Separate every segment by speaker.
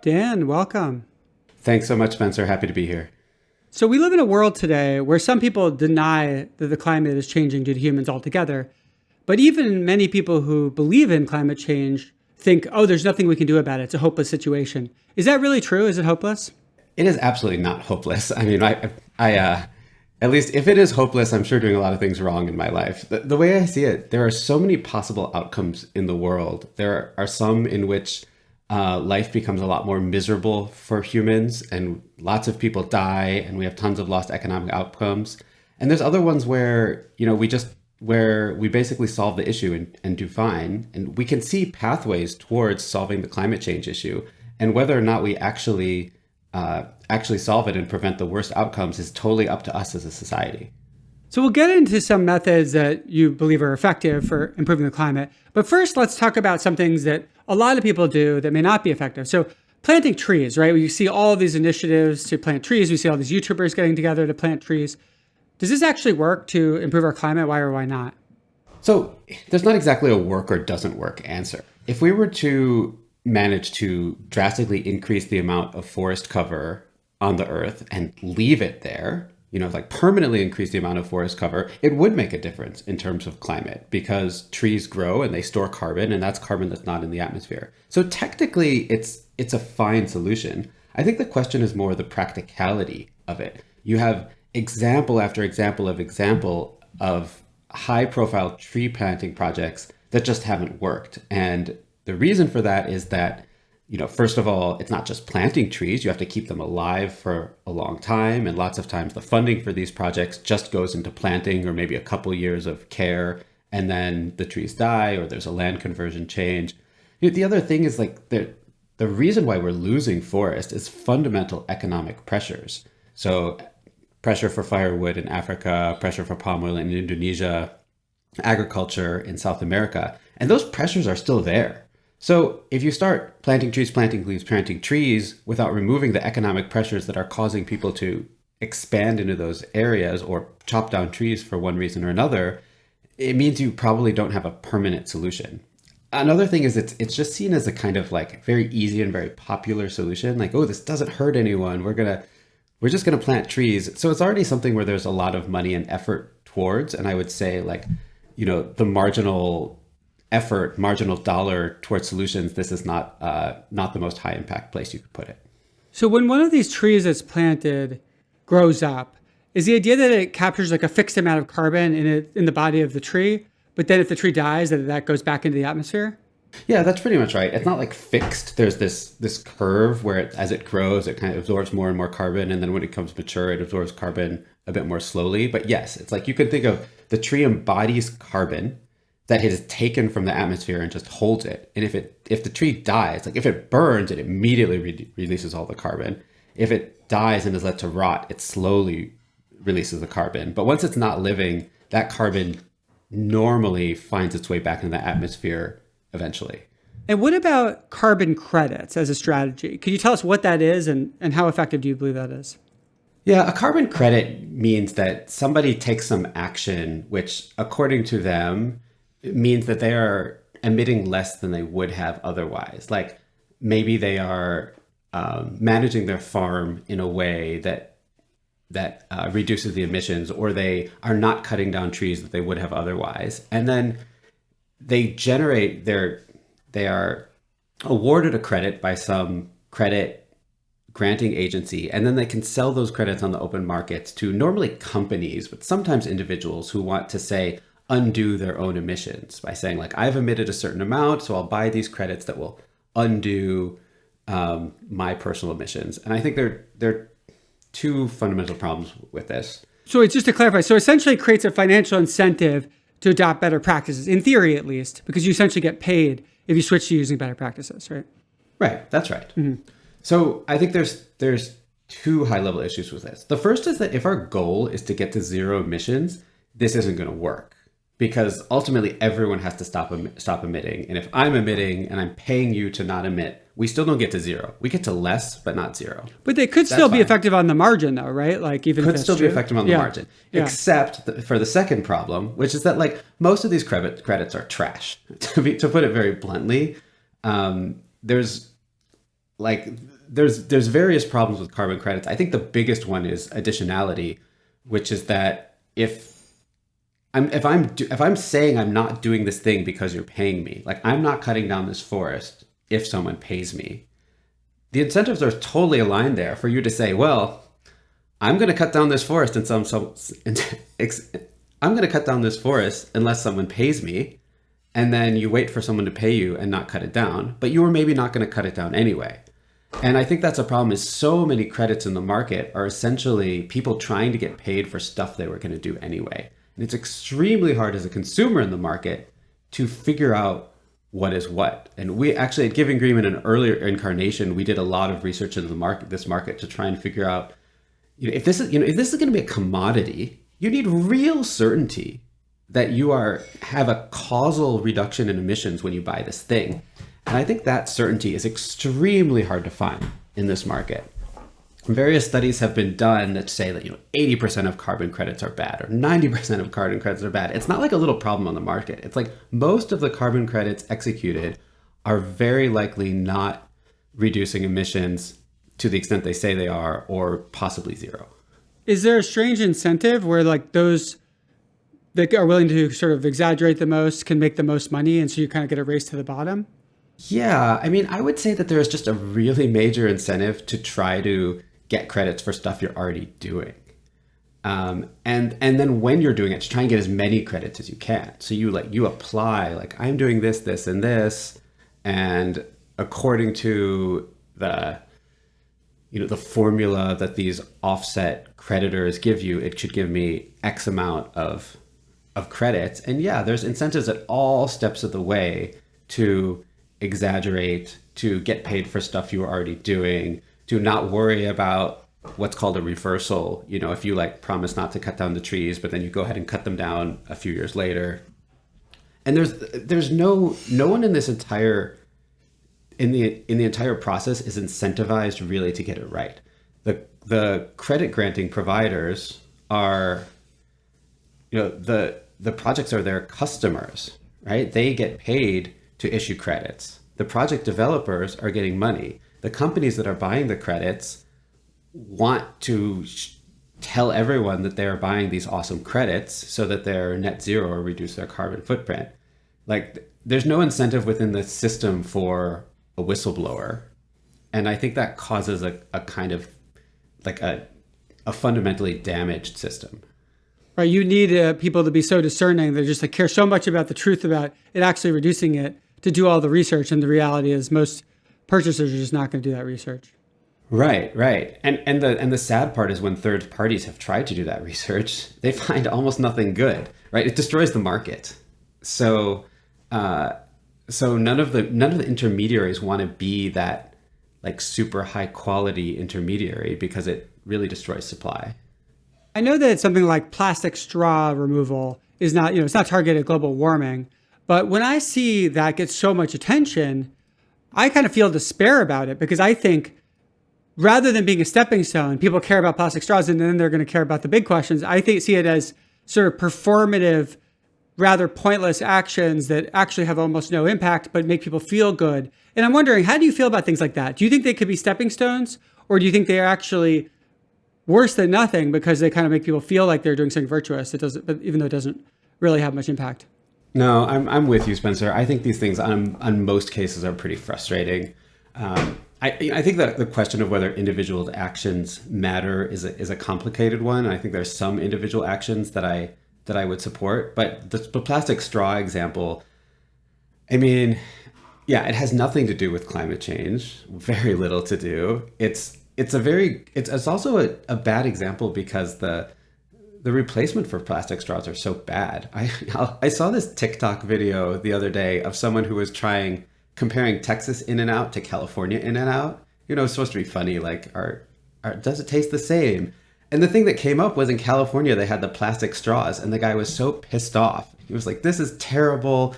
Speaker 1: Dan, welcome.
Speaker 2: Thanks so much, Spencer. Happy to be here.
Speaker 1: So we live in a world today where some people deny that the climate is changing due to humans altogether. But even many people who believe in climate change think, oh, there's nothing we can do about it. It's a hopeless situation. Is that really true? Is it hopeless?
Speaker 2: It is absolutely not hopeless. At least if it is hopeless, I'm sure doing a lot of things wrong in my life. The way I see it, there are so many possible outcomes in the world. There are some in which life becomes a lot more miserable for humans and lots of people die and we have tons of lost economic outcomes. And there's other ones where, where we basically solve the issue and do fine. And we can see pathways towards solving the climate change issue. And whether or not we actually solve it and prevent the worst outcomes is totally up to us as a society.
Speaker 1: So we'll get into some methods that you believe are effective for improving the climate. But first, let's talk about some things that a lot of people do that may not be effective. So planting trees, right? You see all these initiatives to plant trees. We see all these YouTubers getting together to plant trees. Does this actually work to improve our climate? Why or why not?
Speaker 2: So there's not exactly a work or doesn't work answer. If we were to manage to drastically increase the amount of forest cover on the earth and leave it there, like permanently increase the amount of forest cover, it would make a difference in terms of climate because trees grow and they store carbon, and that's carbon that's not in the atmosphere. So technically it's a fine solution. I think the question is more the practicality of it. You have example after example of high profile tree planting projects that just haven't worked. And the reason for that is that, first of all, it's not just planting trees. You have to keep them alive for a long time. And lots of times the funding for these projects just goes into planting or maybe a couple years of care. And then the trees die or there's a land conversion change. The other thing is the reason why we're losing forest is fundamental economic pressures. So pressure for firewood in Africa, pressure for palm oil in Indonesia, agriculture in South America. And those pressures are still there. So if you start planting trees, planting leaves, planting trees without removing the economic pressures that are causing people to expand into those areas or chop down trees for one reason or another, it means you probably don't have a permanent solution. Another thing is it's just seen as a kind of like very easy and very popular solution. Like, oh, this doesn't hurt anyone. We're just gonna plant trees. So it's already something where there's a lot of money and effort towards. And I would say the marginal effort, marginal dollar towards solutions, this is not the most high impact place you could put it.
Speaker 1: So when one of these trees that's planted grows up, is the idea that it captures like a fixed amount of carbon in the body of the tree, but then if the tree dies, that goes back into the atmosphere?
Speaker 2: Yeah, that's pretty much right. It's not like fixed. There's this curve where as it grows, it kind of absorbs more and more carbon. And then when it becomes mature, it absorbs carbon a bit more slowly. But yes, it's like you can think of the tree embodies carbon that it is taken from the atmosphere and just holds it. And if the tree dies, like if it burns, it immediately releases all the carbon. If it dies and is let to rot, it slowly releases the carbon. But once it's not living, that carbon normally finds its way back into the atmosphere eventually.
Speaker 1: And what about carbon credits as a strategy? Could you tell us what that is and how effective do you believe that is?
Speaker 2: Yeah, a carbon credit means that somebody takes some action, which according to them means that they are emitting less than they would have otherwise. Like maybe they are managing their farm in a way that reduces the emissions, or they are not cutting down trees that they would have otherwise. And then they are awarded a credit by some credit granting agency, and then they can sell those credits on the open markets to normally companies, but sometimes individuals who want to say undo their own emissions by saying like, I've emitted a certain amount, so I'll buy these credits that will undo my personal emissions. And I think there are two fundamental problems with this.
Speaker 1: So it's just to clarify, so essentially it creates a financial incentive to adopt better practices, in theory at least, because you essentially get paid if you switch to using better practices, right?
Speaker 2: Right, that's right. Mm-hmm. So I think there's two high-level issues with this. The first is that if our goal is to get to zero emissions, this isn't going to work because ultimately everyone has to stop emitting. And if I'm emitting and I'm paying you to not emit, we still don't get to zero. We get to less, but not zero.
Speaker 1: But they could still be effective on the margin though, right? Like even
Speaker 2: could
Speaker 1: if
Speaker 2: still be effective on the margin,
Speaker 1: yeah.
Speaker 2: Except for the second problem, which is that like most of these credits are trash. To put it very bluntly, there's like there's various problems with carbon credits. I think the biggest one is additionality, which is that if I'm saying I'm not doing this thing because you're paying me, like I'm not cutting down this forest if someone pays me, the incentives are totally aligned there for you to say, well, I'm going to cut down this forest I'm going to cut down this forest unless someone pays me. And then you wait for someone to pay you and not cut it down, but you were maybe not going to cut it down anyway. And I think that's a problem, is so many credits in the market are essentially people trying to get paid for stuff they were going to do anyway. And it's extremely hard as a consumer in the market to figure out what is what. And we actually at Giving Green in an earlier incarnation, we did a lot of research into this market to try and figure out, if this is going to be a commodity, you need real certainty that you have a causal reduction in emissions when you buy this thing. And I think that certainty is extremely hard to find in this market. Various studies have been done that say that 80% of carbon credits are bad or 90% of carbon credits are bad. It's not like a little problem on the market. It's like most of the carbon credits executed are very likely not reducing emissions to the extent they say they are, or possibly zero.
Speaker 1: Is there a strange incentive where like those that are willing to sort of exaggerate the most can make the most money, and so you kind of get a race to the bottom?
Speaker 2: Yeah, I mean, I would say that there is just a really major incentive to try to get credits for stuff you're already doing. And then when you're doing it, to try and get as many credits as you can. So you apply, like, I'm doing this, this, and this, and according to the formula that these offset creditors give you, it should give me X amount of credits. And yeah, there's incentives at all steps of the way to exaggerate, to get paid for stuff you were already doing, to not worry about what's called a reversal. If you promise not to cut down the trees, but then you go ahead and cut them down a few years later. And there's no one in this entire process is incentivized really to get it right. The credit granting providers are, the projects are their customers, right? They get paid to issue credits. The project developers are getting money. The companies that are buying the credits want to tell everyone that they're buying these awesome credits so that they're net zero or reduce their carbon footprint. There's no incentive within the system for a whistleblower. And I think that causes a kind of a fundamentally damaged system.
Speaker 1: Right, you need people to be so discerning. They just care so much about the truth about it actually reducing it to do all the research. And the reality is most purchasers are just not going to do that research.
Speaker 2: Right. And the sad part is when third parties have tried to do that research, they find almost nothing good, right? It destroys the market. So none of the intermediaries want to be that super high quality intermediary because it really destroys supply.
Speaker 1: I know that something like plastic straw removal is not, it's not targeted at global warming, but when I see that get so much attention, I kind of feel despair about it, because I think rather than being a stepping stone, people care about plastic straws and then they're going to care about the big questions. I see it as sort of performative, rather pointless actions that actually have almost no impact, but make people feel good. And I'm wondering, how do you feel about things like that? Do you think they could be stepping stones, or do you think they are actually worse than nothing because they kind of make people feel like they're doing something virtuous? But even though it doesn't really have much impact.
Speaker 2: No, I'm with you, Spencer. I think these things on most cases are pretty frustrating. I think that the question of whether individual actions matter is a complicated one. I think there's some individual actions that I would support, but the plastic straw example, I mean, yeah, it has nothing to do with climate change. Very little to do. It's also a bad example because the replacement for plastic straws are so bad. I saw this TikTok video the other day of someone who was comparing Texas In-N-Out to California In-N-Out. It's supposed to be funny, does it taste the same? And the thing that came up was in California, they had the plastic straws, and the guy was so pissed off. He was like, this is terrible.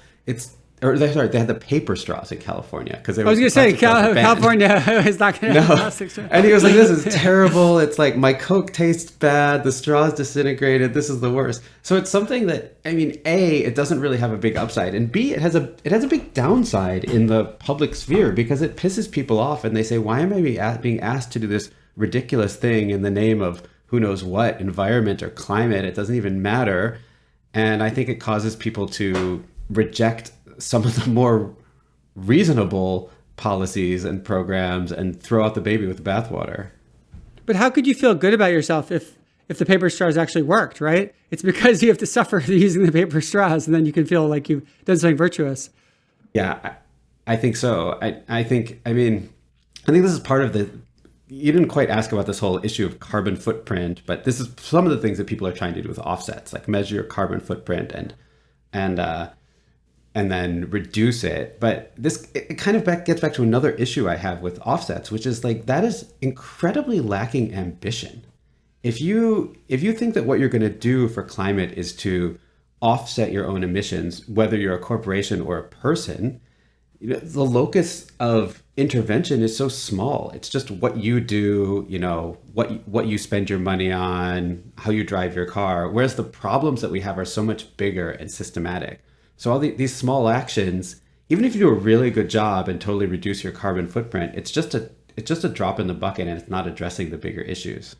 Speaker 2: they had the paper straws in California because
Speaker 1: I was going to say California is not going to have plastic straws.
Speaker 2: And he was like, "This is terrible. It's like my Coke tastes bad. The straw's disintegrated. This is the worst." So it's something that, I mean, A, it doesn't really have a big upside, and B, it has a big downside in the public sphere because it pisses people off, and they say, "Why am I being asked to do this ridiculous thing in the name of who knows what, environment or climate? It doesn't even matter." And I think it causes people to reject some of the more reasonable policies and programs and throw out the baby with the bathwater.
Speaker 1: But how could you feel good about yourself if the paper straws actually worked, right? It's because you have to suffer using the paper straws, and then you can feel like you've done something virtuous.
Speaker 2: Yeah, I think so. I think this is part of the, you didn't quite ask about this whole issue of carbon footprint, but this is some of the things that people are trying to do with offsets, like measure your carbon footprint and then reduce it. But it kind of gets back to another issue I have with offsets, which is like, that is incredibly lacking ambition. If you think that what you're going to do for climate is to offset your own emissions, whether you're a corporation or a person, the locus of intervention is so small. It's just what you do, what you spend your money on, how you drive your car. Whereas the problems that we have are so much bigger and systematic. So all these small actions, even if you do a really good job and totally reduce your carbon footprint, it's just a drop in the bucket, and it's not addressing the bigger issues.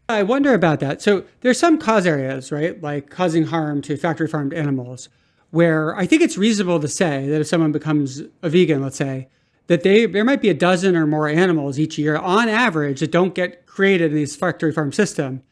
Speaker 1: I wonder about that. So there's some cause areas, right? Like causing harm to factory farmed animals, where I think it's reasonable to say that if someone becomes a vegan, let's say, that there might be a dozen or more animals each year on average that don't get created in this factory farm system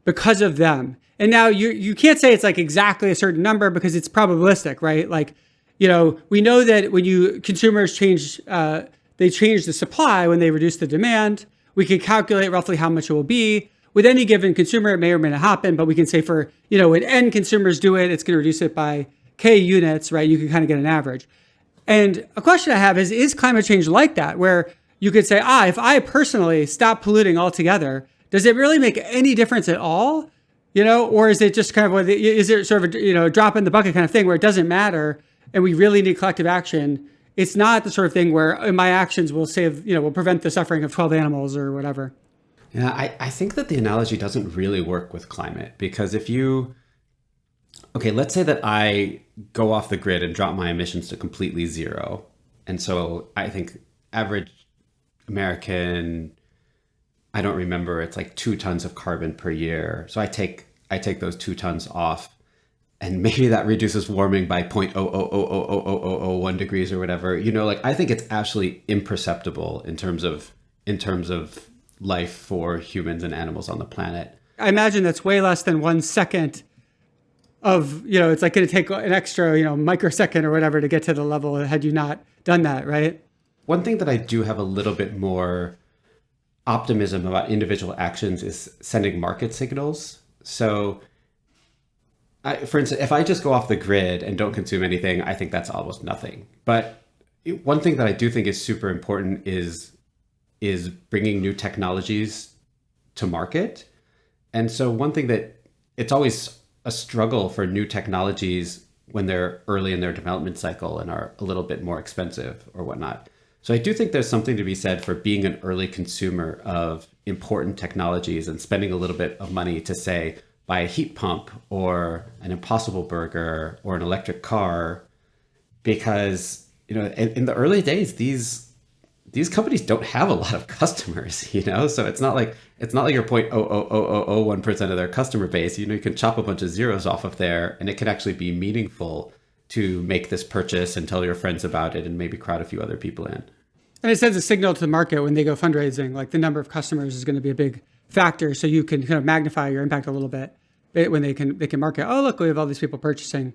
Speaker 1: because of them. And now you can't say it's like exactly a certain number because it's probabilistic, right? Like, we know that when consumers change the supply when they reduce the demand. We can calculate roughly how much it will be. With any given consumer, it may or may not happen, but we can say for, when N consumers do it, it's going to reduce it by K units, right? You can kind of get an average. And a question I have is climate change like that, where you could say, if I personally stop polluting altogether, does it really make any difference at all? Or is it just kind of, is it sort of a drop in the bucket kind of thing where it doesn't matter and we really need collective action? It's not the sort of thing where my actions will will prevent the suffering of 12 animals or whatever.
Speaker 2: Yeah, I think that the analogy doesn't really work with climate, because let's say that I go off the grid and drop my emissions to completely zero. And so I think average American, I don't remember, it's like 2 tons of carbon per year. So I take those 2 tons off, and maybe that reduces warming by 0.0000001 degrees or whatever. I think it's absolutely imperceptible in terms of life for humans and animals on the planet.
Speaker 1: I imagine that's way less than 1 second of, it's like going to take an extra, microsecond or whatever to get to the level had you not done that, right?
Speaker 2: One thing that I do have a little bit more optimism about individual actions is sending market signals. So, for instance, if I just go off the grid and don't consume anything, I think that's almost nothing. But one thing that I do think is super important is bringing new technologies to market. And so one thing that it's always a struggle for new technologies when they're early in their development cycle and are a little bit more expensive or whatnot. So I do think there's something to be said for being an early consumer of important technologies and spending a little bit of money to, say, buy a heat pump or an Impossible Burger or an electric car, because in the early days these companies don't have a lot of customers, so it's not like you're 0.00001% of their customer base. You can chop a bunch of zeros off of there, and it can actually be meaningful to make this purchase and tell your friends about it and maybe crowd a few other people in.
Speaker 1: And it sends a signal to the market when they go fundraising, like the number of customers is going to be a big factor. So you can kind of magnify your impact a little bit when they can market, look, we have all these people purchasing.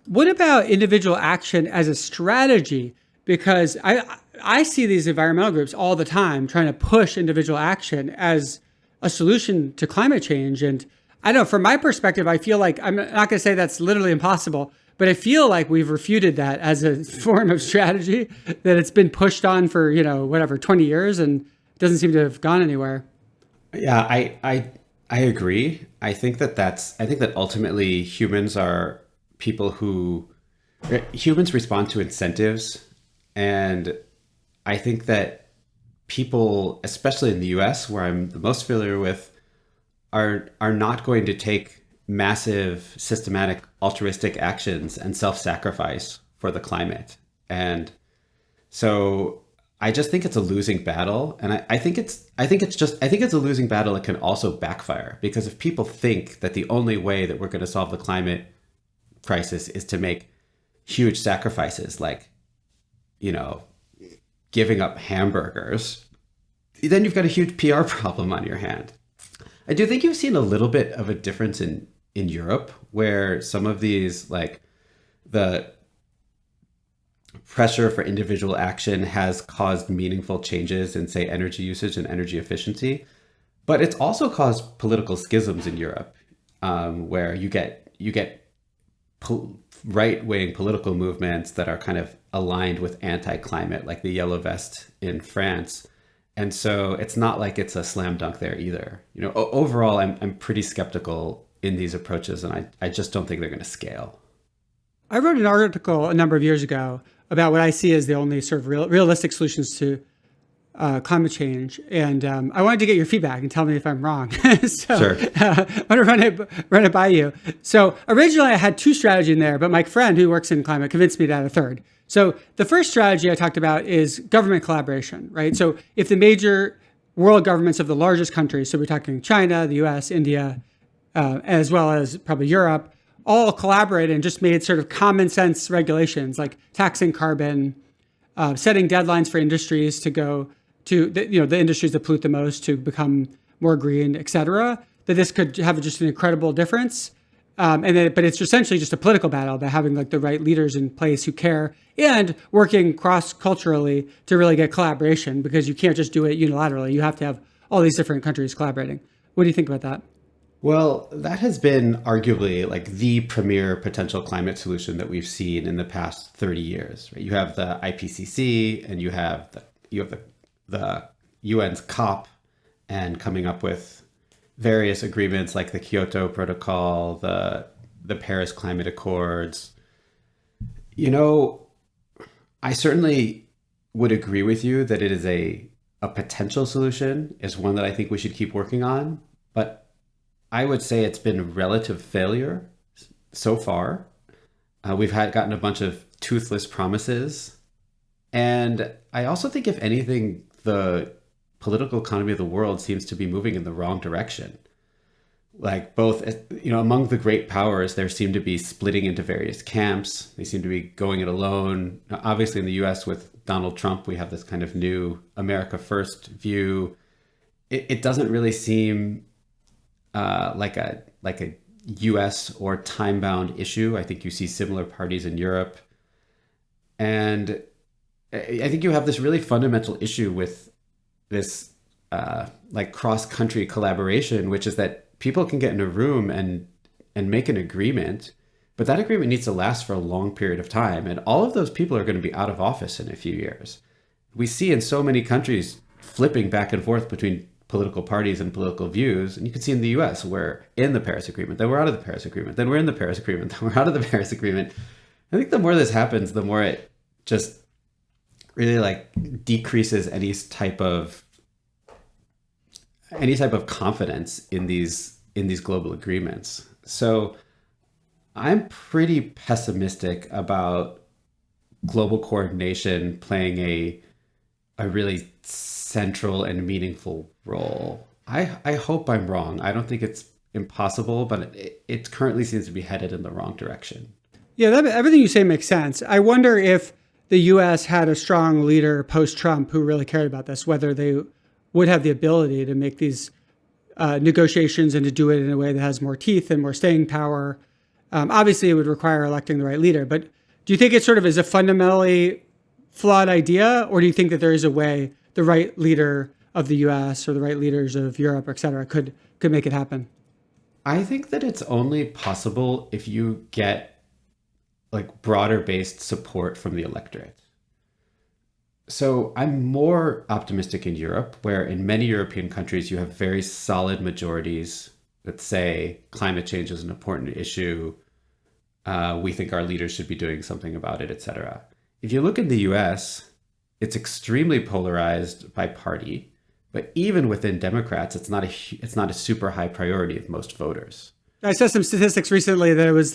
Speaker 1: What about individual action as a strategy? Because I see these environmental groups all the time trying to push individual action as a solution to climate change. And I don't know, from my perspective, I feel like, I'm not going to say that's literally impossible, but I feel like we've refuted that as a form of strategy, that it's been pushed on for, 20 years and doesn't seem to have gone anywhere.
Speaker 2: Yeah, I agree. I think that ultimately humans are people who humans respond to incentives. And I think that people, especially in the US, where I'm the most familiar with, are not going to take massive, systematic, altruistic actions and self-sacrifice for the climate. And so I just think it's a losing battle. And I think it's a losing battle that can also backfire, because if people think that the only way that we're going to solve the climate crisis is to make huge sacrifices, like, giving up hamburgers, then you've got a huge PR problem on your hand. I do think you've seen a little bit of a difference in Europe, where some of these, like the pressure for individual action has caused meaningful changes in, say, energy usage and energy efficiency. But it's also caused political schisms in Europe, where you get right-wing political movements that are kind of aligned with anti-climate, like the Yellow Vest in France. And so it's not like it's a slam dunk there either. Overall, I'm pretty skeptical in these approaches, and I just don't think they're going to scale.
Speaker 1: I wrote an article a number of years ago about what I see as the only sort of realistic solutions to climate change. And I wanted to get your feedback and tell me if I'm wrong. So
Speaker 2: Sure.
Speaker 1: I want to run it by you. So originally I had two strategies in there, but my friend who works in climate convinced me to add a third. So the first strategy I talked about is government collaboration, right? So if the major world governments of the largest countries, so we're talking China, the US, India, as well as probably Europe, all collaborated and just made sort of common sense regulations like taxing carbon, setting deadlines for industries to go to the industries that pollute the most to become more green, et cetera, that this could have just an incredible difference. But it's essentially just a political battle about having like the right leaders in place who care and working cross-culturally to really get collaboration, because you can't just do it unilaterally. You have to have all these different countries collaborating. What do you think about that?
Speaker 2: Well, that has been arguably like the premier potential climate solution that we've seen in the past 30 years. Right? You have the IPCC, and you have the UN's COP, and coming up with various agreements like the Kyoto Protocol, the Paris Climate Accords. I certainly would agree with you that it is a potential solution, is one that I think we should keep working on. But I would say it's been a relative failure so far. We've gotten a bunch of toothless promises. And I also think, if anything, the political economy of the world seems to be moving in the wrong direction. Like both, among the great powers, there seem to be splitting into various camps. They seem to be going it alone. Now, obviously, in the US with Donald Trump, we have this kind of new America First view. It doesn't really seem like a US or time-bound issue. I think you see similar parties in Europe. And I think you have this really fundamental issue with this like cross-country collaboration, which is that people can get in a room and make an agreement, but that agreement needs to last for a long period of time. And all of those people are going to be out of office in a few years. We see in so many countries flipping back and forth between political parties and political views. And you can see in the US, we're in the Paris Agreement, then we're out of the Paris Agreement, then we're in the Paris Agreement, then we're out of the Paris Agreement. I think the more this happens, the more it just really like decreases any type of confidence in these global agreements. So I'm pretty pessimistic about global coordination playing a really central and meaningful role. I hope I'm wrong. I don't think it's impossible, but it currently seems to be headed in the wrong direction.
Speaker 1: Yeah, everything you say makes sense. I wonder if the U.S. had a strong leader post-Trump who really cared about this, whether they would have the ability to make these negotiations and to do it in a way that has more teeth and more staying power. Obviously, it would require electing the right leader. But do you think it sort of is a fundamentally flawed idea, or do you think that there is a way the right leader of the U.S. or the right leaders of Europe, et cetera, could make it happen?
Speaker 2: I think that it's only possible if you get like broader based support from the electorate. So I'm more optimistic in Europe, where in many European countries you have very solid majorities that say climate change is an important issue. We think our leaders should be doing something about it, etc. If you look in the US, it's extremely polarized by party, but even within Democrats, it's not a super high priority of most voters.
Speaker 1: I saw some statistics recently that it was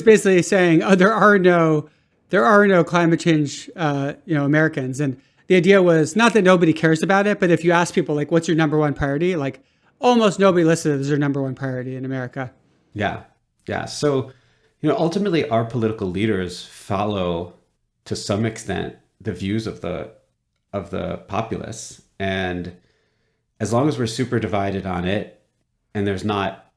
Speaker 1: basically saying, oh, there are no climate change, Americans. And the idea was not that nobody cares about it, but if you ask people like, what's your number one priority? Like almost nobody listed it as their number one priority in America.
Speaker 2: Yeah. Yeah. So, ultimately our political leaders follow to some extent the views of the populace. And as long as we're super divided on it and there's not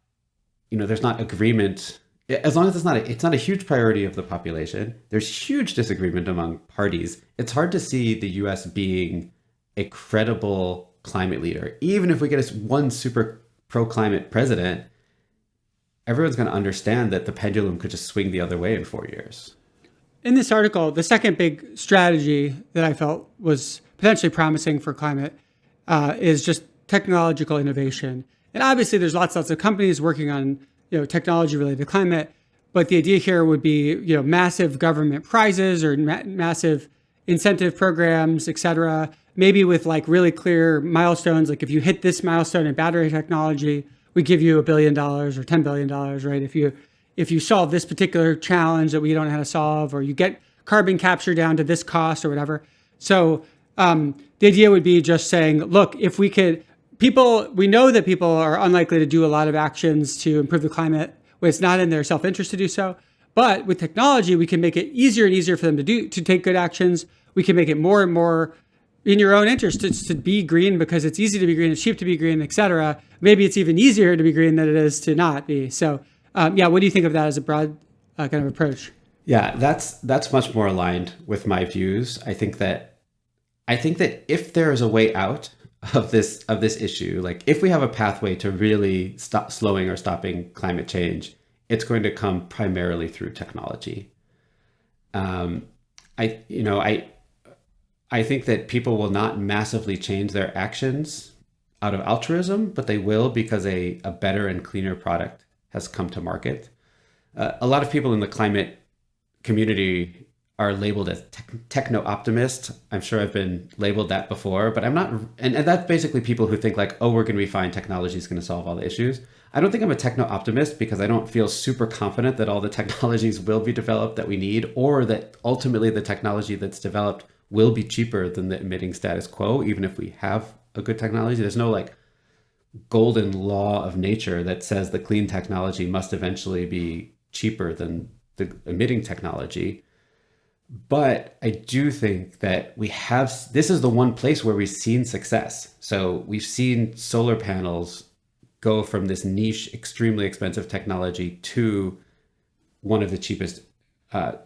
Speaker 2: agreement, as long as it's not a huge priority of the population, there's huge disagreement among parties. It's hard to see the US being a credible climate leader. Even if we get one super pro-climate president, everyone's going to understand that the pendulum could just swing the other way in 4 years.
Speaker 1: In this article, the second big strategy that I felt was potentially promising for climate is just technological innovation. And obviously, there's lots of companies working on technology related to climate, but the idea here would be massive government prizes or massive incentive programs, et cetera. Maybe with like really clear milestones, like if you hit this milestone in battery technology, we give you $1 billion or $10 billion, right? If you solve this particular challenge that we don't know how to solve, or you get carbon capture down to this cost or whatever. So the idea would be just saying, look, if we could, we know that people are unlikely to do a lot of actions to improve the climate when it's not in their self-interest to do so. But with technology, we can make it easier and easier for them to take good actions. We can make it more and more in your own interest to be green because it's easy to be green, it's cheap to be green, et cetera. Maybe it's even easier to be green than it is to not be. So what do you think of that as a broad kind of approach?
Speaker 2: Yeah, that's much more aligned with my views. I think that if there is a way out of this issue, like if we have a pathway to really stop slowing or stopping climate change, it's going to come primarily through technology. I think that people will not massively change their actions out of altruism, but they will because a better and cleaner product has come to market. A lot of people in the climate community are labeled as techno-optimist. I'm sure I've been labeled that before, but I'm not. And that's basically people who think like, oh, we're going to be fine. Technology is going to solve all the issues. I don't think I'm a techno-optimist because I don't feel super confident that all the technologies will be developed that we need, or that ultimately the technology that's developed will be cheaper than the emitting status quo, even if we have a good technology. There's no like golden law of nature that says the clean technology must eventually be cheaper than the emitting technology. But I do think that this is the one place where we've seen success. So we've seen solar panels go from this niche, extremely expensive technology to one of the cheapest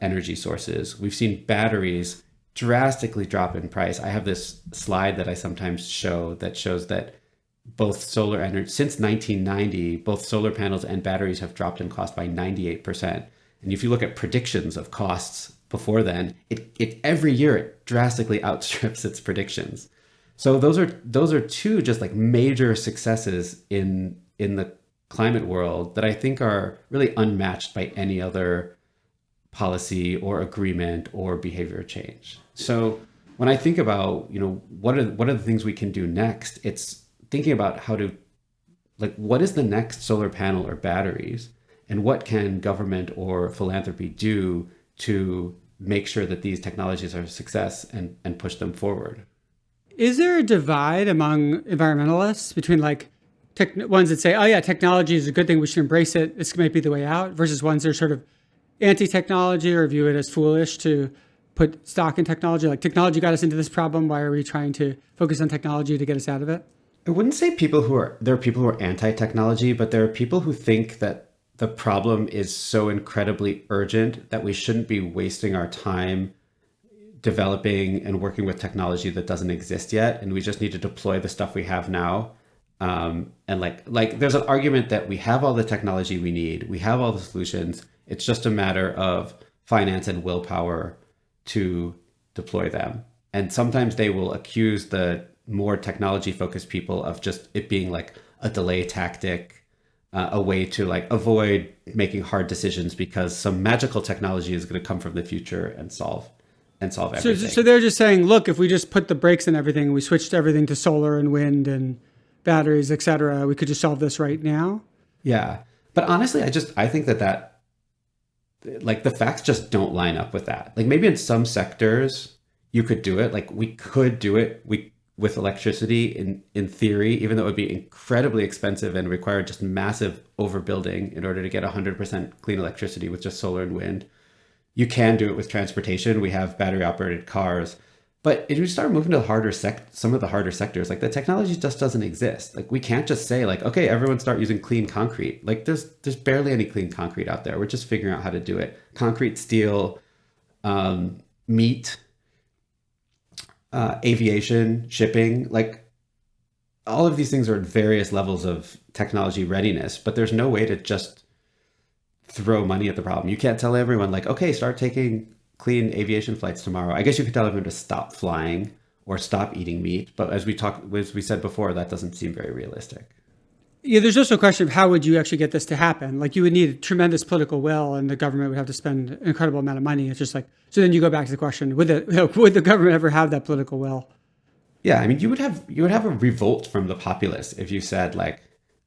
Speaker 2: energy sources. We've seen batteries drastically drop in price. I have this slide that I sometimes show that shows that both solar energy, since 1990, both solar panels and batteries have dropped in cost by 98%. And if you look at predictions of costs before then, it every year it drastically outstrips its predictions. So those are two just like major successes in the climate world that I think are really unmatched by any other policy or agreement or behavior change. So when I think about, what are the things we can do next, it's thinking about what is the next solar panel or batteries, and what can government or philanthropy do to make sure that these technologies are a success and push them forward.
Speaker 1: Is there a divide among environmentalists between ones that say, oh yeah, technology is a good thing, we should embrace it, this might be the way out, versus ones that are sort of anti-technology or view it as foolish to put stock in technology? Like, technology got us into this problem, why are we trying to focus on technology to get us out of it?
Speaker 2: I wouldn't say there are people who are anti-technology, but there are people who think that the problem is so incredibly urgent that we shouldn't be wasting our time developing and working with technology that doesn't exist yet, and we just need to deploy the stuff we have now. And there's an argument that we have all the technology we need, we have all the solutions. It's just a matter of finance and willpower to deploy them. And sometimes they will accuse the more technology-focused people of just it being like a delay tactic, a way to like avoid making hard decisions because some magical technology is going to come from the future and solve everything.
Speaker 1: So they're just saying, look, if we just put the brakes in everything, we switched everything to solar and wind and batteries, et cetera, we could just solve this right now.
Speaker 2: Yeah. But honestly, I think that like the facts just don't line up with that. Like maybe in some sectors you could do it. Like we could do it with electricity in theory, even though it would be incredibly expensive and require just massive overbuilding in order to get 100% clean electricity with just solar and wind. You can do it with transportation. We have battery operated cars. But if you start moving to some of the harder sectors, like the technology just doesn't exist. Like we can't just say like, okay, everyone start using clean concrete. Like there's barely any clean concrete out there. We're just figuring out how to do it. Concrete, steel, meat, aviation, shipping, like all of these things are at various levels of technology readiness, but there's no way to just throw money at the problem. You can't tell everyone like, okay, start taking clean aviation flights tomorrow. I guess you could tell everyone to stop flying or stop eating meat. But as we said before, that doesn't seem very realistic.
Speaker 1: Yeah, there's also a question of how would you actually get this to happen? Like you would need tremendous political will and the government would have to spend an incredible amount of money. It's just like, so then you go back to the question, would the government ever have that political will?
Speaker 2: Yeah, I mean, you would have a revolt from the populace if you said like,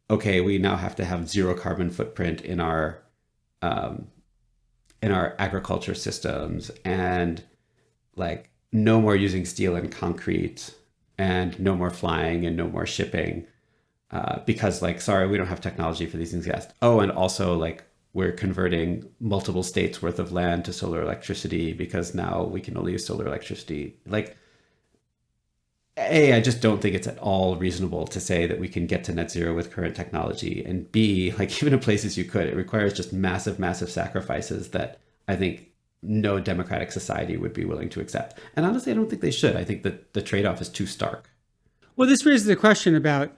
Speaker 2: okay, we now have to have zero carbon footprint in our agriculture systems and like no more using steel and concrete and no more flying and no more shipping because like, sorry, we don't have technology for these things yet. Oh, and also like we're converting multiple states worth of land to solar electricity because now we can only use solar electricity. Like, A, I just don't think it's at all reasonable to say that we can get to net zero with current technology. And B, like even in places you could, it requires just massive, massive sacrifices that I think no democratic society would be willing to accept. And honestly, I don't think they should. I think that the trade-off is too stark.
Speaker 1: Well, this raises the question about,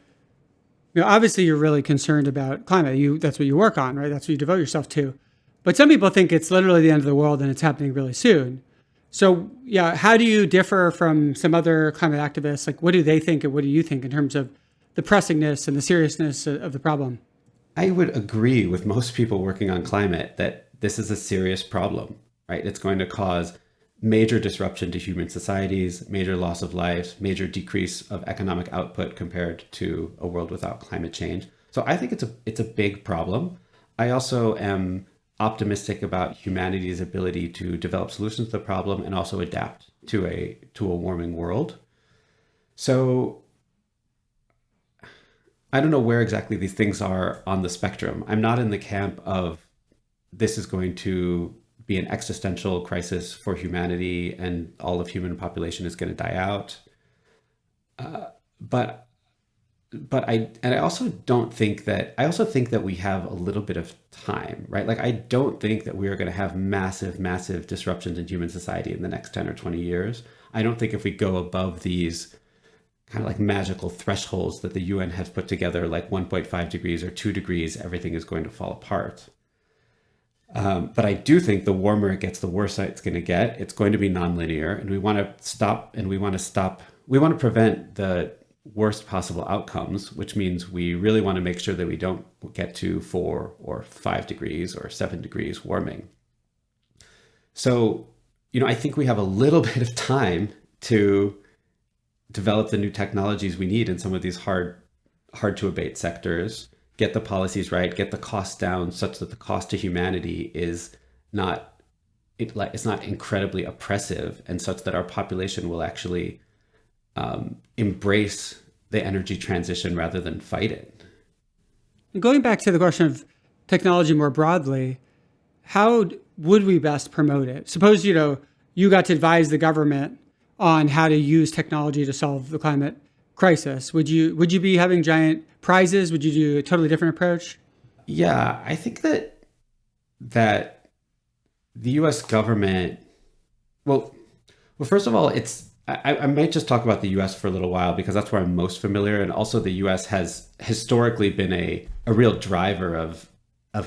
Speaker 1: obviously you're really concerned about climate. That's what you work on, right? That's what you devote yourself to. But some people think it's literally the end of the world and it's happening really soon. So yeah, how do you differ from some other climate activists? Like what do they think and what do you think in terms of the pressingness and the seriousness of the problem?
Speaker 2: I would agree with most people working on climate that this is a serious problem, right? It's going to cause major disruption to human societies, major loss of lives, major decrease of economic output compared to a world without climate change. So I think it's a big problem. I also am optimistic about humanity's ability to develop solutions to the problem and also adapt to a warming world. So I don't know where exactly these things are on the spectrum. I'm not in the camp of this is going to be an existential crisis for humanity and all of human population is going to die out. But I also think that we have a little bit of time, right? Like I don't think that we are going to have massive, massive disruptions in human society in the next 10 or 20 years. I don't think if we go above these kind of like magical thresholds that the UN has put together, like 1.5 degrees or 2 degrees, everything is going to fall apart. But I do think the warmer it gets, the worse it's going to get. It's going to be nonlinear, and we want to prevent the worst possible outcomes, which means we really want to make sure that we don't get to 4 or 5 degrees or 7 degrees warming. So, I think we have a little bit of time to develop the new technologies we need in some of these hard to abate sectors, get the policies right, get the costs down such that the cost to humanity is it's not incredibly oppressive, and such that our population will actually embrace the energy transition rather than fight it.
Speaker 1: Going back to the question of technology more broadly, how would we best promote it? Suppose, you got to advise the government on how to use technology to solve the climate crisis. Would you be having giant prizes? Would you do a totally different approach?
Speaker 2: Yeah, I think that the U.S. government, well, first of all, I might just talk about the U.S. for a little while because that's where I'm most familiar. And also the U.S. has historically been a real driver of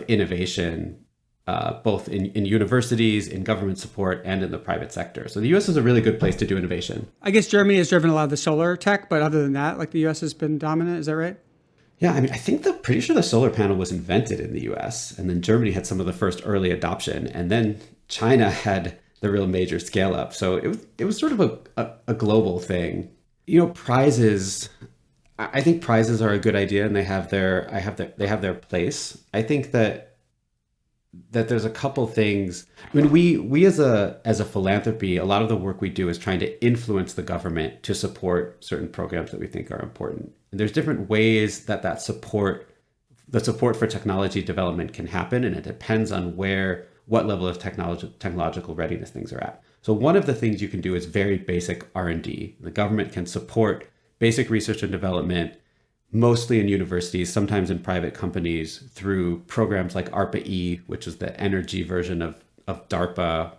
Speaker 2: innovation, both in universities, in government support, and in the private sector. So the U.S. is a really good place to do innovation.
Speaker 1: I guess Germany has driven a lot of the solar tech, but other than that, like the U.S. has been dominant. Is that right?
Speaker 2: Yeah, I mean, pretty sure the solar panel was invented in the US, and then Germany had some of the first early adoption, and then China had the real major scale up. So it was sort of a global thing. Prizes. I think prizes are a good idea, and they have their place. I think that there's a couple things. I mean, we as a philanthropy, a lot of the work we do is trying to influence the government to support certain programs that we think are important. And there's different ways that the support for technology development can happen, and it depends on what level of technological readiness things are at. So one of the things you can do is very basic R&D. The government can support basic research and development, mostly in universities, sometimes in private companies, through programs like ARPA-E, which is the energy version of DARPA,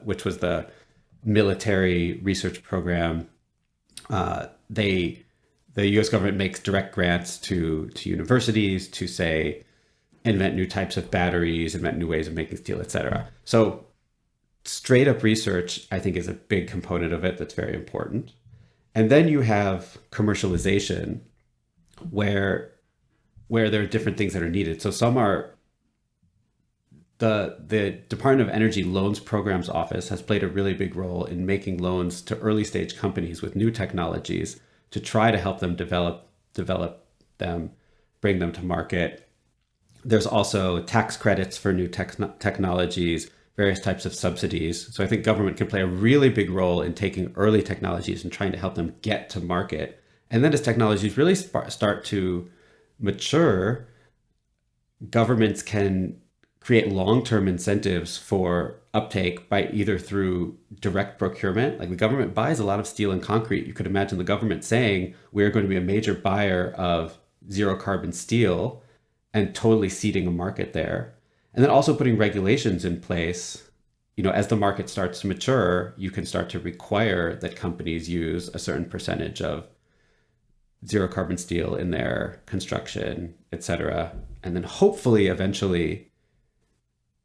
Speaker 2: which was the military research program. The U.S. government makes direct grants to universities to, say, invent new types of batteries, invent new ways of making steel, et cetera. So straight up research, I think, is a big component of it that's very important. And then you have commercialization, where there are different things that are needed. So some are the Department of Energy Loans Programs Office has played a really big role in making loans to early stage companies with new technologies to try to help them develop them, bring them to market. There's also tax credits for new technologies, various types of subsidies. So I think government can play a really big role in taking early technologies and trying to help them get to market. And then as technologies really start to mature, governments can create long-term incentives for uptake by either through direct procurement, like the government buys a lot of steel and concrete. You could imagine the government saying, we're going to be a major buyer of zero carbon steel and totally seeding a market there. And then also putting regulations in place. As the market starts to mature, you can start to require that companies use a certain percentage of zero carbon steel in their construction, et cetera. And then hopefully eventually,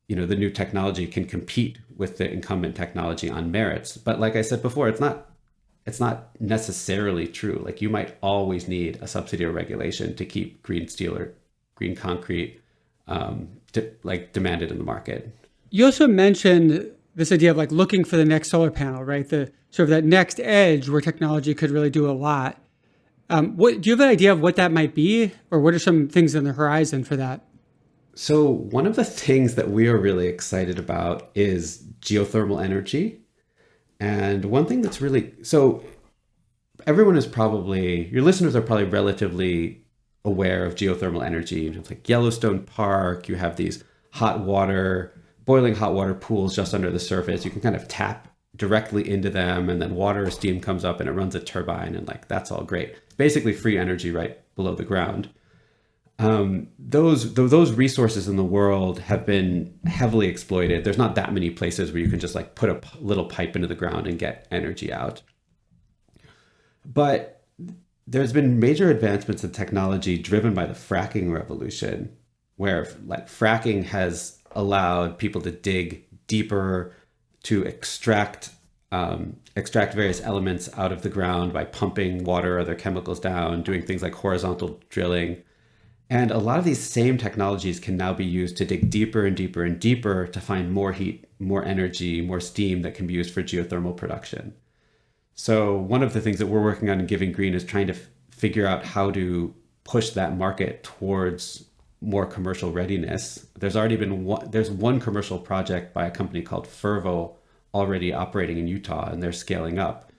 Speaker 2: the new technology can compete with the incumbent technology on merits. But like I said before, it's not necessarily true. Like you might always need a subsidy or regulation to keep green steel or green concrete demanded in the market.
Speaker 1: You also mentioned this idea of like looking for the next solar panel, right? The sort of that next edge where technology could really do a lot. What do you have an idea of what that might be, or what are some things on the horizon for that?
Speaker 2: So one of the things that we are really excited about is geothermal energy. And one thing that's so your listeners are probably relatively aware of geothermal energy. It's like Yellowstone Park, you have these boiling hot water pools just under the surface. You can kind of tap directly into them, and then water or steam comes up and it runs a turbine, and that's all great. It's basically free energy right below the ground. Those resources in the world have been heavily exploited. There's not that many places where you can just put a little pipe into the ground and get energy out. But there's been major advancements in technology driven by the fracking revolution, where fracking has allowed people to dig deeper, to extract various elements out of the ground by pumping water or other chemicals down, doing things like horizontal drilling. And a lot of these same technologies can now be used to dig deeper and deeper and deeper to find more heat, more energy, more steam that can be used for geothermal production. So one of the things that we're working on in Giving Green is trying to figure out how to push that market towards more commercial readiness. There's already been one commercial project by a company called Fervo already operating in Utah, and they're scaling up.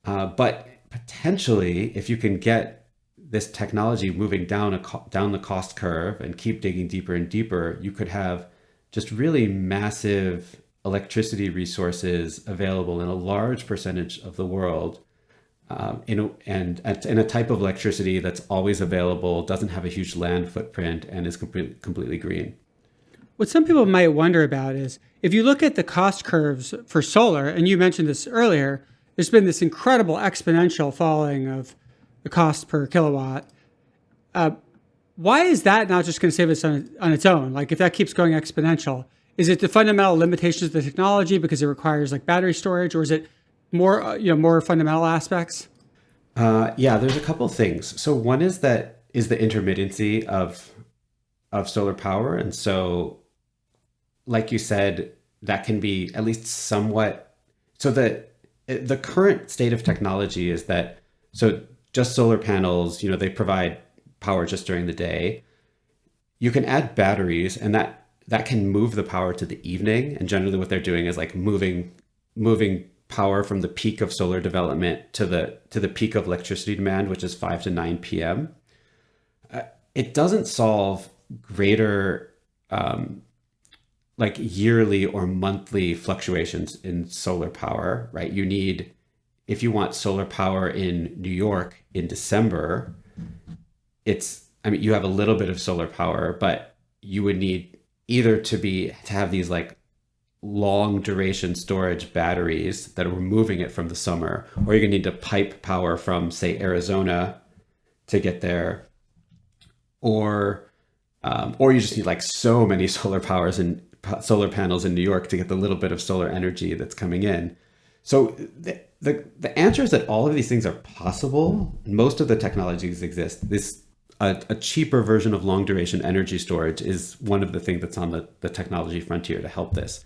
Speaker 2: But potentially, if you can get this technology moving down the cost curve and keep digging deeper and deeper, you could have just really massive electricity resources available in a large percentage of the world, in a type of electricity that's always available, doesn't have a huge land footprint, and is completely green.
Speaker 1: What some people might wonder about is if you look at the cost curves for solar, and you mentioned this earlier, there's been this incredible exponential falling of the cost per kilowatt. Why is that not just going to save us on its own? Like if that keeps going exponential, is it the fundamental limitations of the technology because it requires battery storage, or is it more fundamental aspects?
Speaker 2: Yeah, there's a couple of things. So one is that is the intermittency of solar power. And so, like you said, that can be at least somewhat. So the current state of technology is that, so just solar panels, they provide power just during the day. You can add batteries, and that can move the power to the evening. And generally what they're doing is like moving power from the peak of solar development to the peak of electricity demand, which is 5 to 9 p.m. It doesn't solve greater like yearly or monthly fluctuations in solar power, right? If you want solar power in New York in December, you have a little bit of solar power, but you would need either to have these like long duration storage batteries that are removing it from the summer, or you're gonna need to pipe power from, say, Arizona to get there, or you just need like so many solar panels in New York to get the little bit of solar energy that's coming in. So the answer is that all of these things are possible. Most of the technologies exist. A cheaper version of long duration energy storage is one of the things that's on the technology frontier to help this.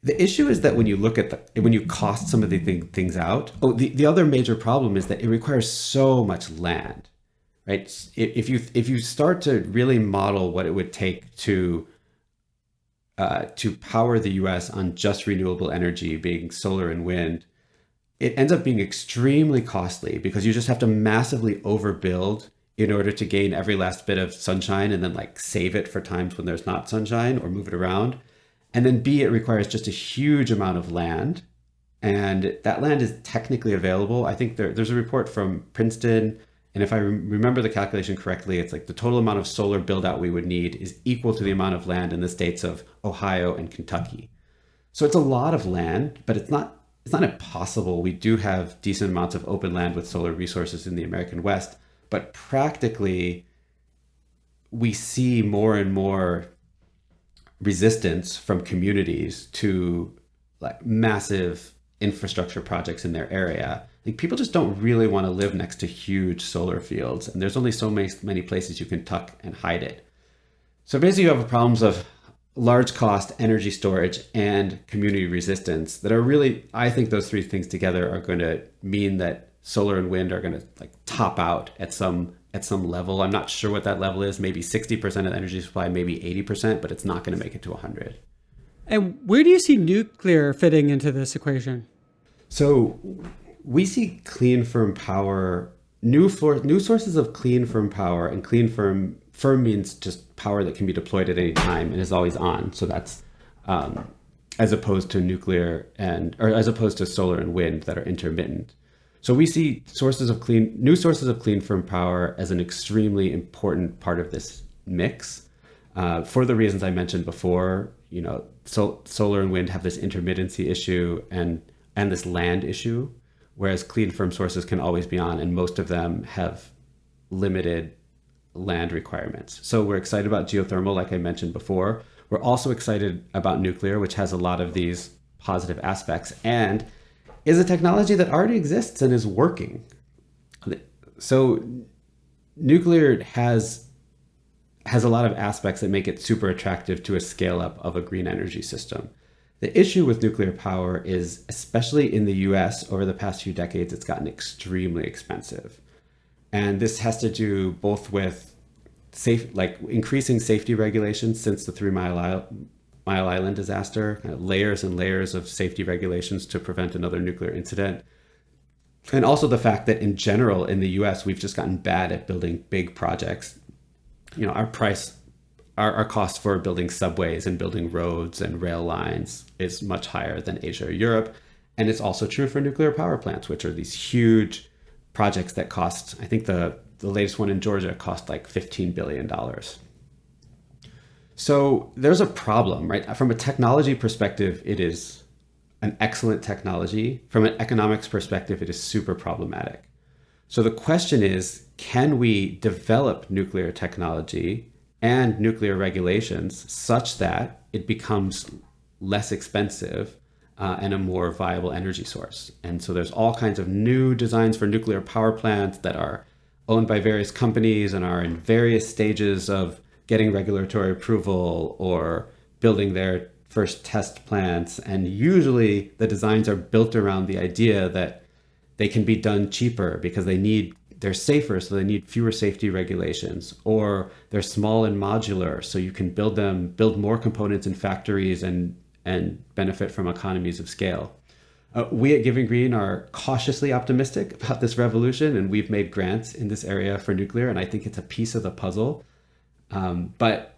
Speaker 2: The issue is that when you cost some of the things out, the other major problem is that it requires so much land, right? If you start to really model what it would take to power the US on just renewable energy, being solar and wind, it ends up being extremely costly because you just have to massively overbuild in order to gain every last bit of sunshine and then like save it for times when there's not sunshine or move it around. And then B, it requires just a huge amount of land. And that land is technically available. I think there's a report from Princeton. And if I remember the calculation correctly, it's like the total amount of solar build out we would need is equal to the amount of land in the states of Ohio and Kentucky. So it's a lot of land, but it's not impossible. We do have decent amounts of open land with solar resources in the American West, but practically we see more and more resistance from communities to like massive infrastructure projects in their area. Like people just don't really want to live next to huge solar fields, and there's only so many places you can tuck and hide it. So basically you have problems of large cost energy storage and community resistance that are really, I think those three things together are going to mean that solar and wind are going to like top out at some level. I'm not sure what that level is, maybe 60% of the energy supply, maybe 80%, but it's not going to make it to 100.
Speaker 1: And where do you see nuclear fitting into this equation?
Speaker 2: So we see clean, firm power, new sources of clean, firm power, and clean, firm means just power that can be deployed at any time and is always on. So that's as opposed to as opposed to solar and wind that are intermittent. So we see new sources of clean, firm power as an extremely important part of this mix. For the reasons I mentioned before, solar and wind have this intermittency issue and this land issue, whereas clean, firm sources can always be on, and most of them have limited land requirements. So we're excited about geothermal, like I mentioned before. We're also excited about nuclear, which has a lot of these positive aspects and is a technology that already exists and is working. So nuclear has a lot of aspects that make it super attractive to a scale up of a green energy system. The issue with nuclear power is, especially in the US over the past few decades, it's gotten extremely expensive. And this has to do both with increasing safety regulations since the 3 Mile Island disaster, kind of layers and layers of safety regulations to prevent another nuclear incident. And also the fact that in general in the US, we've just gotten bad at building big projects. Our cost for building subways and building roads and rail lines is much higher than Asia or Europe. And it's also true for nuclear power plants, which are these huge projects that cost, I think the latest one in Georgia cost like $15 billion. So there's a problem, right? From a technology perspective, it is an excellent technology. From an economics perspective, it is super problematic. So the question is, can we develop nuclear technology and nuclear regulations such that it becomes less expensive and a more viable energy source? And so there's all kinds of new designs for nuclear power plants that are owned by various companies and are in various stages of getting regulatory approval or building their first test plants. And usually the designs are built around the idea that they can be done cheaper because they're safer, so they need fewer safety regulations, or they're small and modular, so you can build more components in factories and benefit from economies of scale. We at Giving Green are cautiously optimistic about this revolution, and we've made grants in this area for nuclear, and I think it's a piece of the puzzle. But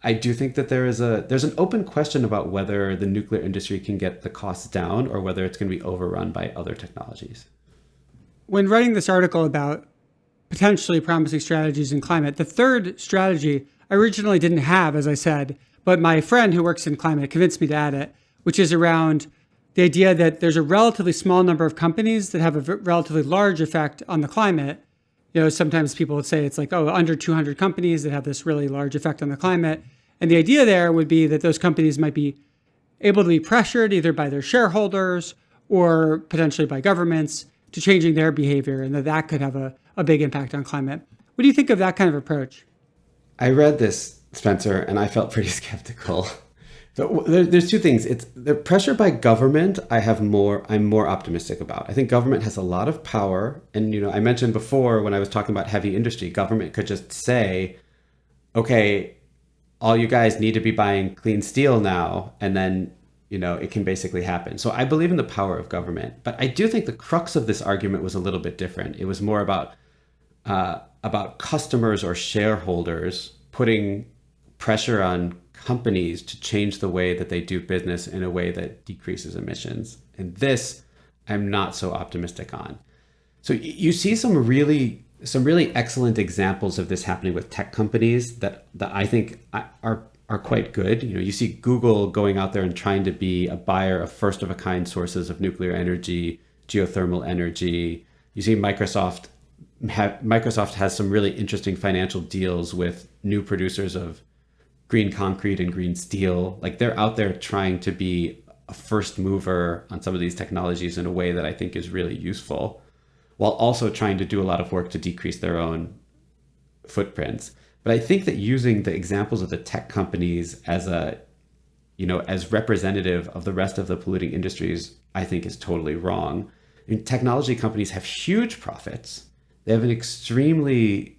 Speaker 2: I do think that there's an open question about whether the nuclear industry can get the costs down or whether it's going to be overrun by other technologies.
Speaker 1: When writing this article about potentially promising strategies in climate, the third strategy I originally didn't have, as I said, but my friend who works in climate convinced me to add it, which is around the idea that there's a relatively small number of companies that have a relatively large effect on the climate. Sometimes people would say it's like, under 200 companies that have this really large effect on the climate. And the idea there would be that those companies might be able to be pressured either by their shareholders or potentially by governments to changing their behavior, and that could have a big impact on climate. What do you think of that kind of approach?
Speaker 2: I read this, Spencer, and I felt pretty skeptical. So there's two things. It's the pressure by government. I'm more optimistic about. I think government has a lot of power, and I mentioned before when I was talking about heavy industry, government could just say, okay, all you guys need to be buying clean steel now, and then it can basically happen. So I believe in the power of government, but I do think the crux of this argument was a little bit different. It was more about customers or shareholders putting pressure on companies to change the way that they do business in a way that decreases emissions. And this, I'm not so optimistic on. So you see some really excellent examples of this happening with tech companies that I think are quite good. You see Google going out there and trying to be a buyer of first of a kind sources of nuclear energy, geothermal energy. You see Microsoft has some really interesting financial deals with new producers of green concrete and green steel. Like they're out there trying to be a first mover on some of these technologies in a way that I think is really useful, while also trying to do a lot of work to decrease their own footprints. But I think that using the examples of the tech companies as as representative of the rest of the polluting industries, I think is totally wrong. Technology companies have huge profits. They have an extremely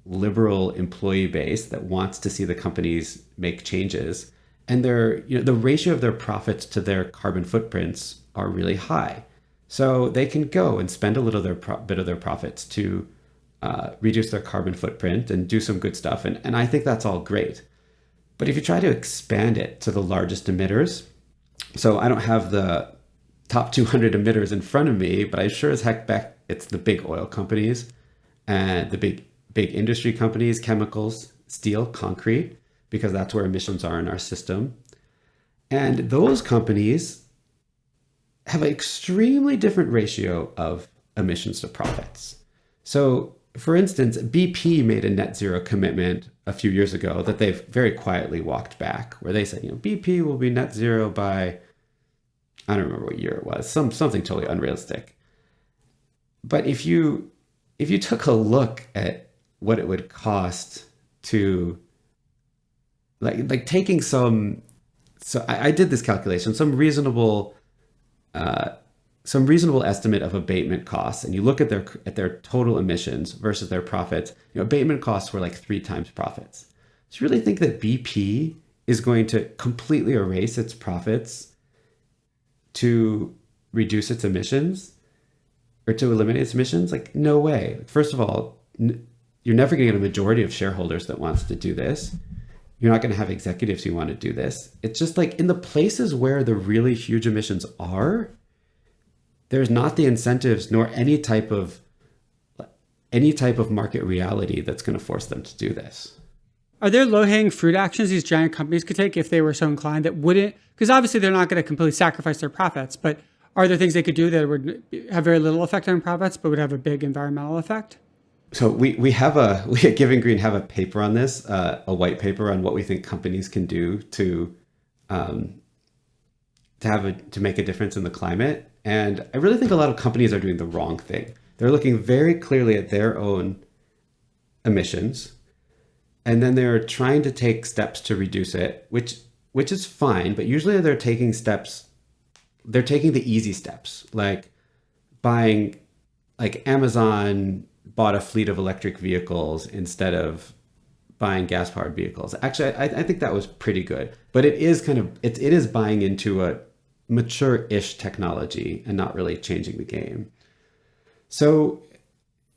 Speaker 2: liberal employee base that wants to see the companies make changes, and the ratio of their profits to their carbon footprints are really high. So they can go and spend a little bit of their profits to reduce their carbon footprint and do some good stuff. And I think that's all great. But if you try to expand it to the largest emitters, so I don't have the top 200 emitters in front of me, but I sure as heck bet it's the big oil companies and the big industry companies, chemicals, steel, concrete, because that's where emissions are in our system. And those companies have an extremely different ratio of emissions to profits. So for instance, BP made a net zero commitment a few years ago that they've very quietly walked back, where they said, BP will be net zero by, I don't remember what year it was, something totally unrealistic. But if you took a look at what it would cost to like taking so I did this calculation, some reasonable estimate of abatement costs, and you look at their total emissions versus their profits, abatement costs were like 3 times profits. So you really think that BP is going to completely erase its profits to reduce its emissions or to eliminate its emissions? Like, no way. First of all, you're never going to get a majority of shareholders that wants to do this. You're not going to have executives who want to do this. It's just like in the places where the really huge emissions are, there's not the incentives nor any type of market reality that's going to force them to do this.
Speaker 1: Are there low-hanging fruit actions these giant companies could take if they were so inclined that wouldn't, because obviously they're not going to completely sacrifice their profits, but are there things they could do that would have very little effect on profits, but would have a big environmental effect?
Speaker 2: So we at Giving Green have a paper on this, a white paper on what we think companies can do to make a difference in the climate. And I really think a lot of companies are doing the wrong thing. They're looking very clearly at their own emissions, and then they're trying to take steps to reduce it, which is fine, but usually they're taking the easy steps, like buying, like Amazon bought a fleet of electric vehicles instead of buying gas powered vehicles. Actually, I think that was pretty good, but it is buying into a mature-ish technology and not really changing the game. So,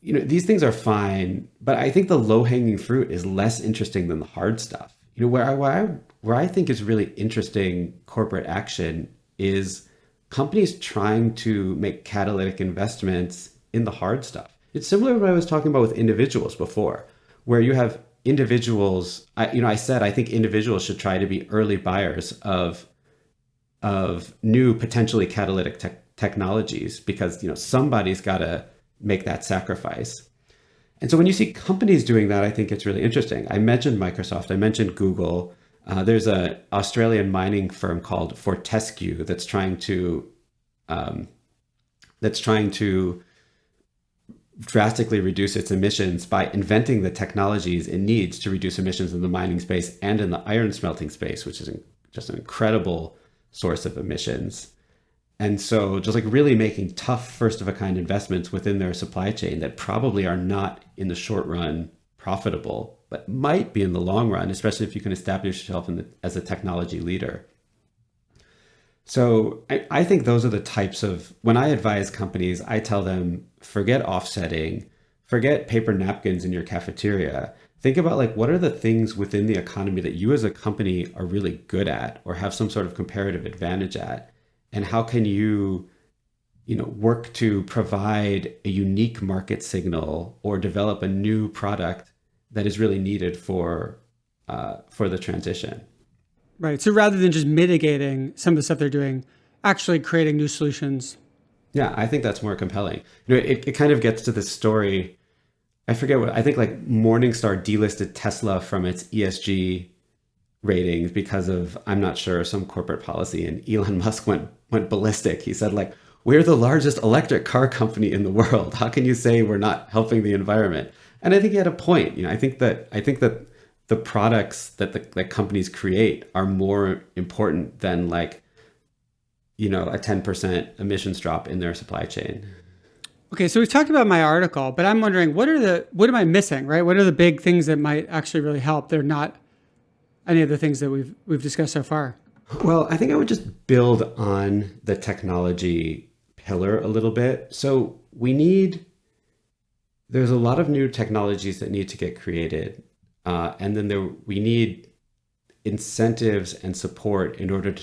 Speaker 2: these things are fine, but I think the low-hanging fruit is less interesting than the hard stuff. Where I think is really interesting corporate action is companies trying to make catalytic investments in the hard stuff. It's similar to what I was talking about with individuals before, where you have individuals. I said I think individuals should try to be early buyers of new potentially catalytic technologies, because somebody's got to make that sacrifice. And so when you see companies doing that, I think it's really interesting. I mentioned Microsoft, I mentioned Google. There's an Australian mining firm called Fortescue that's trying to drastically reduce its emissions by inventing the technologies it needs to reduce emissions in the mining space and in the iron smelting space, which is just an incredible source of emissions. And so just like really making tough first of a kind investments within their supply chain that probably are not in the short run profitable, but might be in the long run, especially if you can establish yourself as a technology leader. So I think those are the types of, when I advise companies, I tell them, forget offsetting, forget paper napkins in your cafeteria. Think about like, what are the things within the economy that you as a company are really good at or have some sort of comparative advantage at? And how can you, work to provide a unique market signal or develop a new product that is really needed for the transition?
Speaker 1: Right. So rather than just mitigating some of the stuff they're doing, actually creating new solutions.
Speaker 2: Yeah, I think that's more compelling. It kind of gets to this story. I forget I think like Morningstar delisted Tesla from its ESG ratings because of, I'm not sure, some corporate policy, and Elon Musk went ballistic. He said like, we're the largest electric car company in the world. How can you say we're not helping the environment? And I think he had a point. I think that the products that companies create are more important than like, a 10% emissions drop in their supply chain.
Speaker 1: Okay, so we've talked about my article, but I'm wondering what am I missing, right? What are the big things that might actually really help? They're not any of the things that we've discussed so far.
Speaker 2: Well, I think I would just build on the technology pillar a little bit. So there's a lot of new technologies that need to get created. And then we need incentives and support in order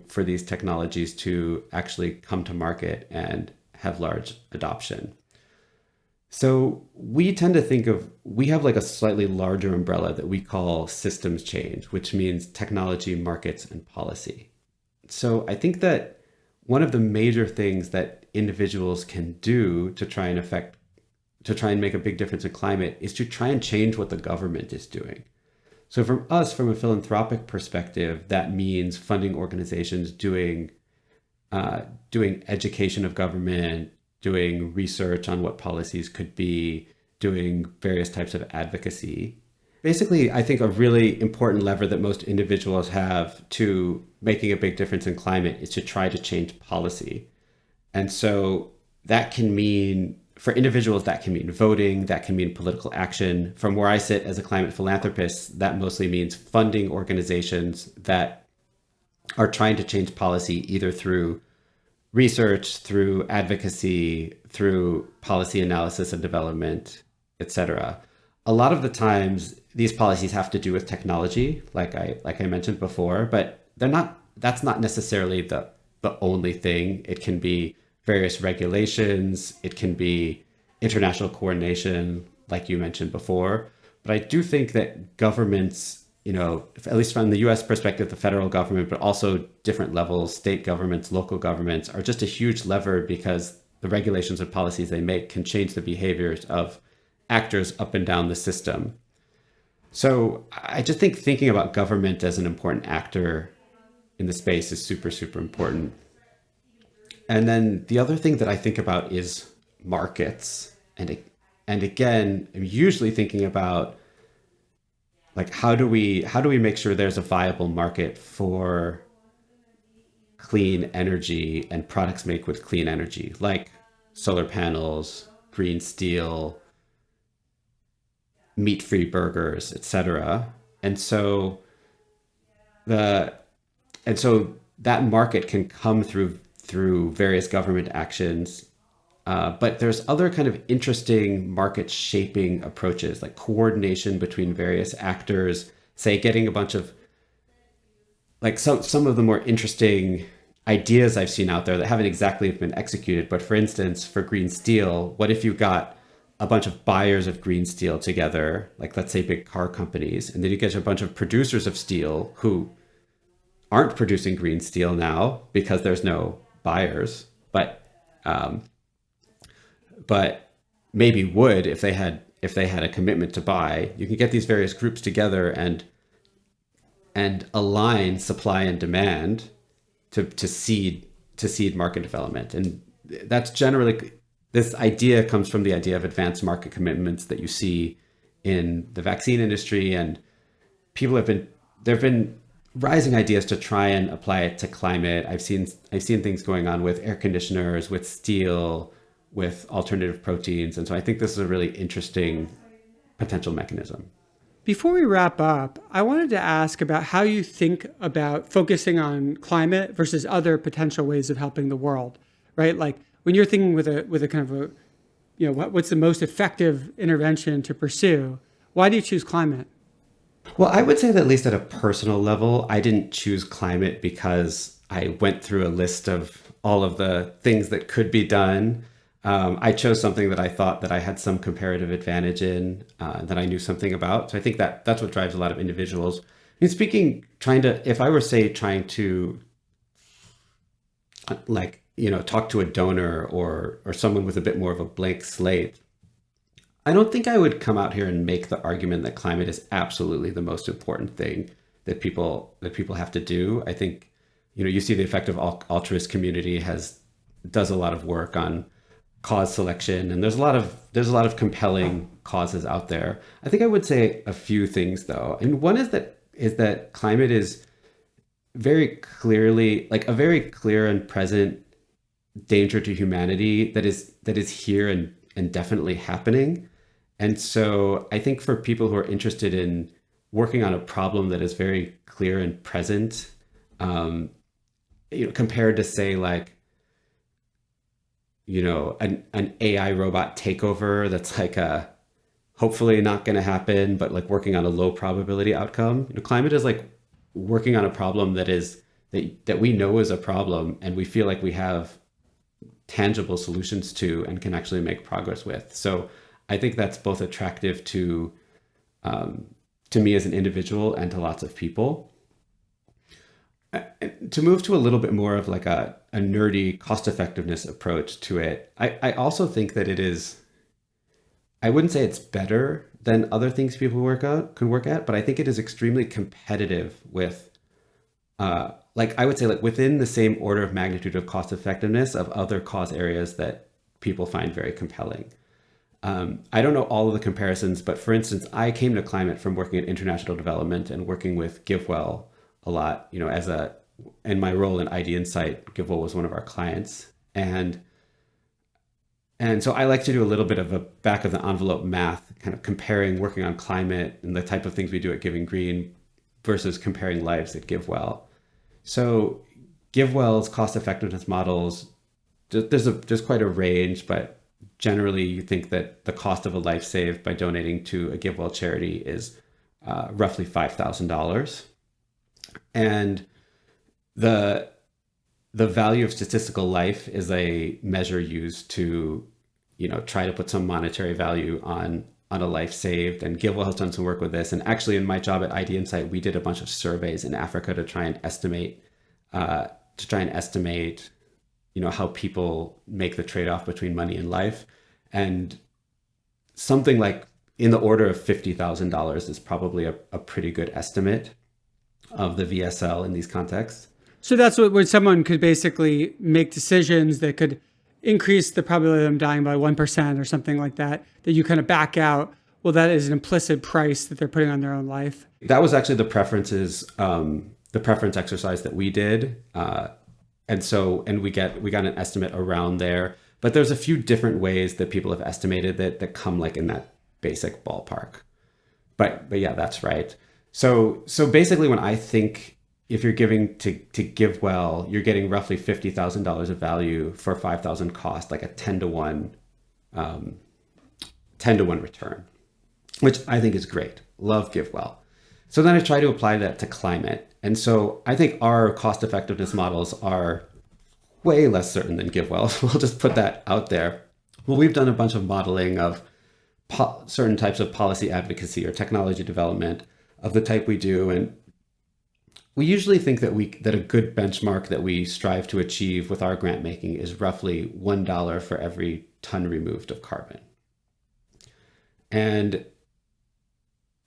Speaker 2: for these technologies to actually come to market and have large adoption. So we tend to we have like a slightly larger umbrella that we call systems change, which means technology, markets, and policy. So I think that one of the major things that individuals can do to try and make a big difference in climate is to try and change what the government is doing. So from a philanthropic perspective, that means funding organizations doing education of government, doing research on what policies could be, doing various types of advocacy. Basically, I think a really important lever that most individuals have to making a big difference in climate is to try to change policy. And so that can mean, for individuals, that can mean voting, that can mean political action. From where I sit as a climate philanthropist, that mostly means funding organizations that are trying to change policy either through research, through advocacy, through policy analysis and development, etc. A lot of the times, these policies have to do with technology, like I mentioned before, but that's not necessarily the only thing. It can be various regulations, it can be international coordination, like you mentioned before. But I do think that governments, at least from the US perspective, the federal government, but also different levels, state governments, local governments, are just a huge lever because the regulations and policies they make can change the behaviors of actors up and down the system. So I just think thinking about government as an important actor in the space is super, super important. And then the other thing that I think about is markets and And again, I'm usually thinking about like how do we make sure there's a viable market for clean energy and products made with clean energy, like solar panels, green steel, meat-free burgers, etc. And so the and so that market can come through various government actions. But there's other kind of interesting market shaping approaches, like coordination between various actors, say getting a bunch of like some of the more interesting ideas I've seen out there that haven't exactly been executed. But for instance, for green steel, what if you got a bunch of buyers of green steel together, like let's say big car companies, and then you get a bunch of producers of steel who aren't producing green steel now because there's no buyers, um, but maybe would if they had a commitment to buy. You can get these various groups together and align supply and demand to seed market development. And that's generally, this idea comes from the idea of advanced market commitments that you see in the vaccine industry. And there have been rising ideas to try and apply it to climate. I've seen things going on with air conditioners, with steel, with alternative proteins. And so I think this is a really interesting potential mechanism.
Speaker 1: Before we wrap up, I wanted to ask about how you think about focusing on climate versus other potential ways of helping the world, right? Like when you're thinking with a kind of a, what's the most effective intervention to pursue? Why do you choose climate?
Speaker 2: Well, I would say that at least at a personal level, I didn't choose climate because I went through a list of all of the things that could be done. I chose something that I thought that I had some comparative advantage in, that I knew something about. So I think that that's what drives a lot of individuals. And speaking, if I were say trying to talk to a donor or someone with a bit more of a blank slate, I don't think I would come out here and make the argument that climate is absolutely the most important thing that people have to do. I think, you see the effect of altruist community does a lot of work on cause selection, and there's a lot of compelling causes out there. I think I would say a few things though. And one is that climate is very clearly like a very clear and present danger to humanity that is here and definitely happening. And so I think for people who are interested in working on a problem that is very clear and present, compared to say like, an AI robot takeover that's like hopefully not going to happen, but like working on a low probability outcome. Climate is like working on a problem that we know is a problem and we feel like we have tangible solutions to and can actually make progress with. So I think that's both attractive to me as an individual and to lots of people. To move to a little bit more of like a nerdy cost effectiveness approach to it, I also think that it is, I wouldn't say it's better than other things people could work at, but I think it is extremely competitive with, like I would say like within the same order of magnitude of cost effectiveness of other cause areas that people find very compelling. I don't know all of the comparisons, but for instance, I came to climate from working at international development and working with GiveWell a lot, in my role in ID Insight, GiveWell was one of our clients. And so I like to do a little bit of a back of the envelope math, kind of comparing working on climate and the type of things we do at Giving Green versus comparing lives at GiveWell. So GiveWell's cost effectiveness models, there's quite a range, but generally you think that the cost of a life saved by donating to a GiveWell charity is roughly $5,000. And the value of statistical life is a measure used to, try to put some monetary value on a life saved. And GiveWell has done some work with this. And actually, in my job at ID Insight, we did a bunch of surveys in Africa to try and estimate, how people make the trade-off between money and life. And something like in the order of $50,000 is probably a pretty good estimate of the VSL in these contexts.
Speaker 1: So that's where someone could basically make decisions that could increase the probability of them dying by 1% or something like that, that you kind of back out, well, that is an implicit price that they're putting on their own life.
Speaker 2: That was actually the preference exercise that we did. And we got an estimate around there. But there's a few different ways that people have estimated that come like in that basic ballpark. But yeah, that's right. So basically when I think if you're giving to GiveWell, you're getting roughly $50,000 of value for 5,000 cost, like a 10 to 1 return, which I think is great. Love GiveWell. So then I try to apply that to climate. And so I think our cost effectiveness models are way less certain than GiveWell. We'll just put that out there. Well, we've done a bunch of modeling of certain types of policy advocacy or technology development of the type we do. And we usually think that a good benchmark that we strive to achieve with our grant making is roughly $1 for every ton removed of carbon. And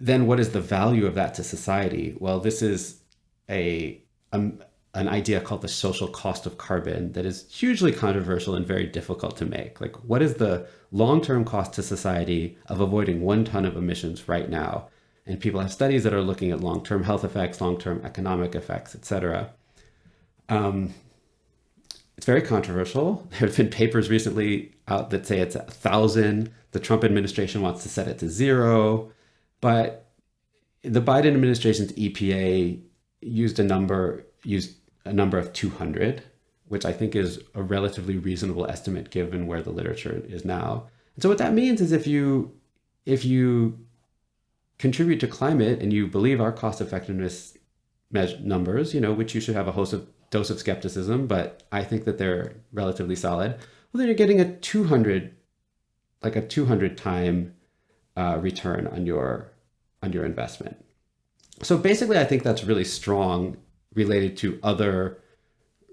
Speaker 2: then what is the value of that to society? Well, this is an idea called the social cost of carbon that is hugely controversial and very difficult to make. Like, what is the long-term cost to society of avoiding 1 ton of emissions right now? And people have studies that are looking at long-term health effects, long-term economic effects, et cetera. It's very controversial. There have been papers recently out that say it's 1,000. The Trump administration wants to set it to 0. But the Biden administration's EPA used a number of 200, which I think is a relatively reasonable estimate given where the literature is now. And so what that means is if you contribute to climate and you believe our cost effectiveness numbers, which you should have a dose of skepticism, but I think that they're relatively solid, well, then you're getting a 200 time return on your investment. So basically, I think that's really strong related to other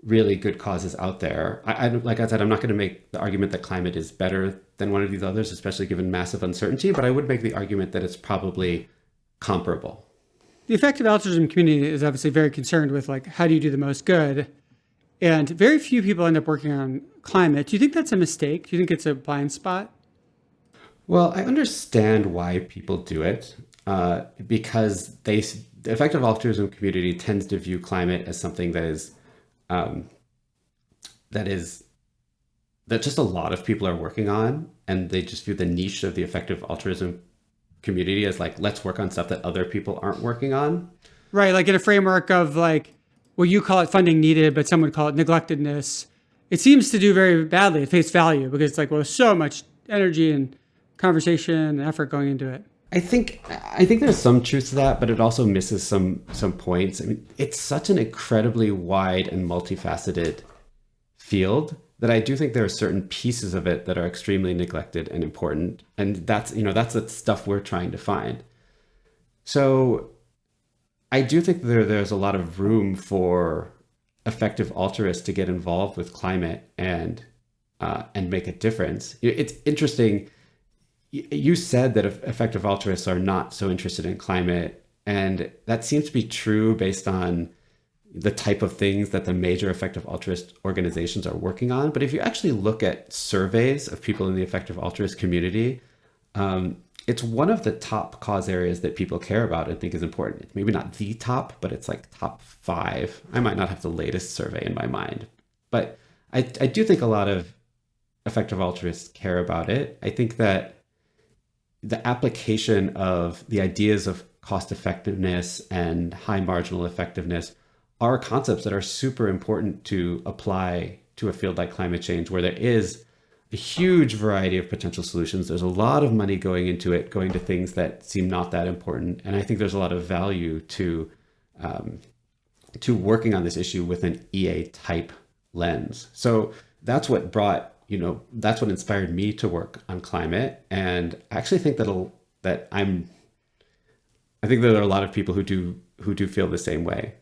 Speaker 2: really good causes out there. Like I said, I'm not going to make the argument that climate is better than one of these others, especially given massive uncertainty, but I would make the argument that it's probably comparable.
Speaker 1: The effective altruism community is obviously very concerned with like, how do you do the most good? And very few people end up working on climate. Do you think that's a mistake? Do you think it's a blind spot?
Speaker 2: Well, I understand why people do it because the effective altruism community tends to view climate as something that just a lot of people are working on, and they just view the niche of the effective altruism community as like, let's work on stuff that other people aren't working on.
Speaker 1: Right, like in a framework of like, well, you call it funding needed, but some would call it neglectedness. It seems to do very badly at face value because it's like, well, there's so much energy and conversation and effort going into it.
Speaker 2: I think there's some truth to that, but it also misses some points. I mean, it's such an incredibly wide and multifaceted field that I do think there are certain pieces of it that are extremely neglected and important. And that's the stuff we're trying to find. So I do think there's a lot of room for effective altruists to get involved with climate and make a difference. It's interesting. You said that effective altruists are not so interested in climate, and that seems to be true based on the type of things that the major effective altruist organizations are working on. But if you actually look at surveys of people in the effective altruist community, it's one of the top cause areas that people care about and think is important. Maybe not the top, but it's like top 5. I might not have the latest survey in my mind, but I do think a lot of effective altruists care about it. I think that the application of the ideas of cost effectiveness and high marginal effectiveness are concepts that are super important to apply to a field like climate change, where there is a huge variety of potential solutions. There's a lot of money going into it, going to things that seem not that important. And I think there's a lot of value to working on this issue with an EA type lens. So that's what that's what inspired me to work on climate. And I actually think I think there are a lot of people who do feel the same way.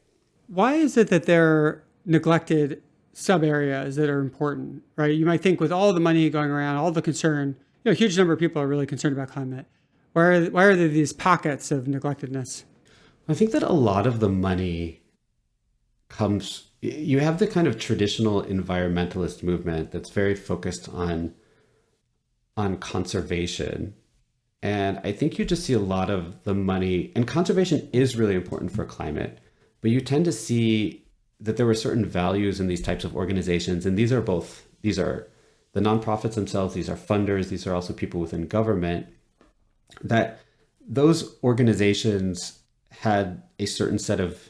Speaker 1: Why is it that there are neglected sub areas that are important, right? You might think with all the money going around, all the concern, a huge number of people are really concerned about climate. Why are there these pockets of neglectedness?
Speaker 2: I think that a lot of the money comes you have the kind of traditional environmentalist movement that's very focused on conservation. And I think you just see a lot of the money, and conservation is really important for climate, but you tend to see that there were certain values in these types of organizations. And these are the nonprofits themselves, these are funders, these are also people within government, that those organizations had a certain set of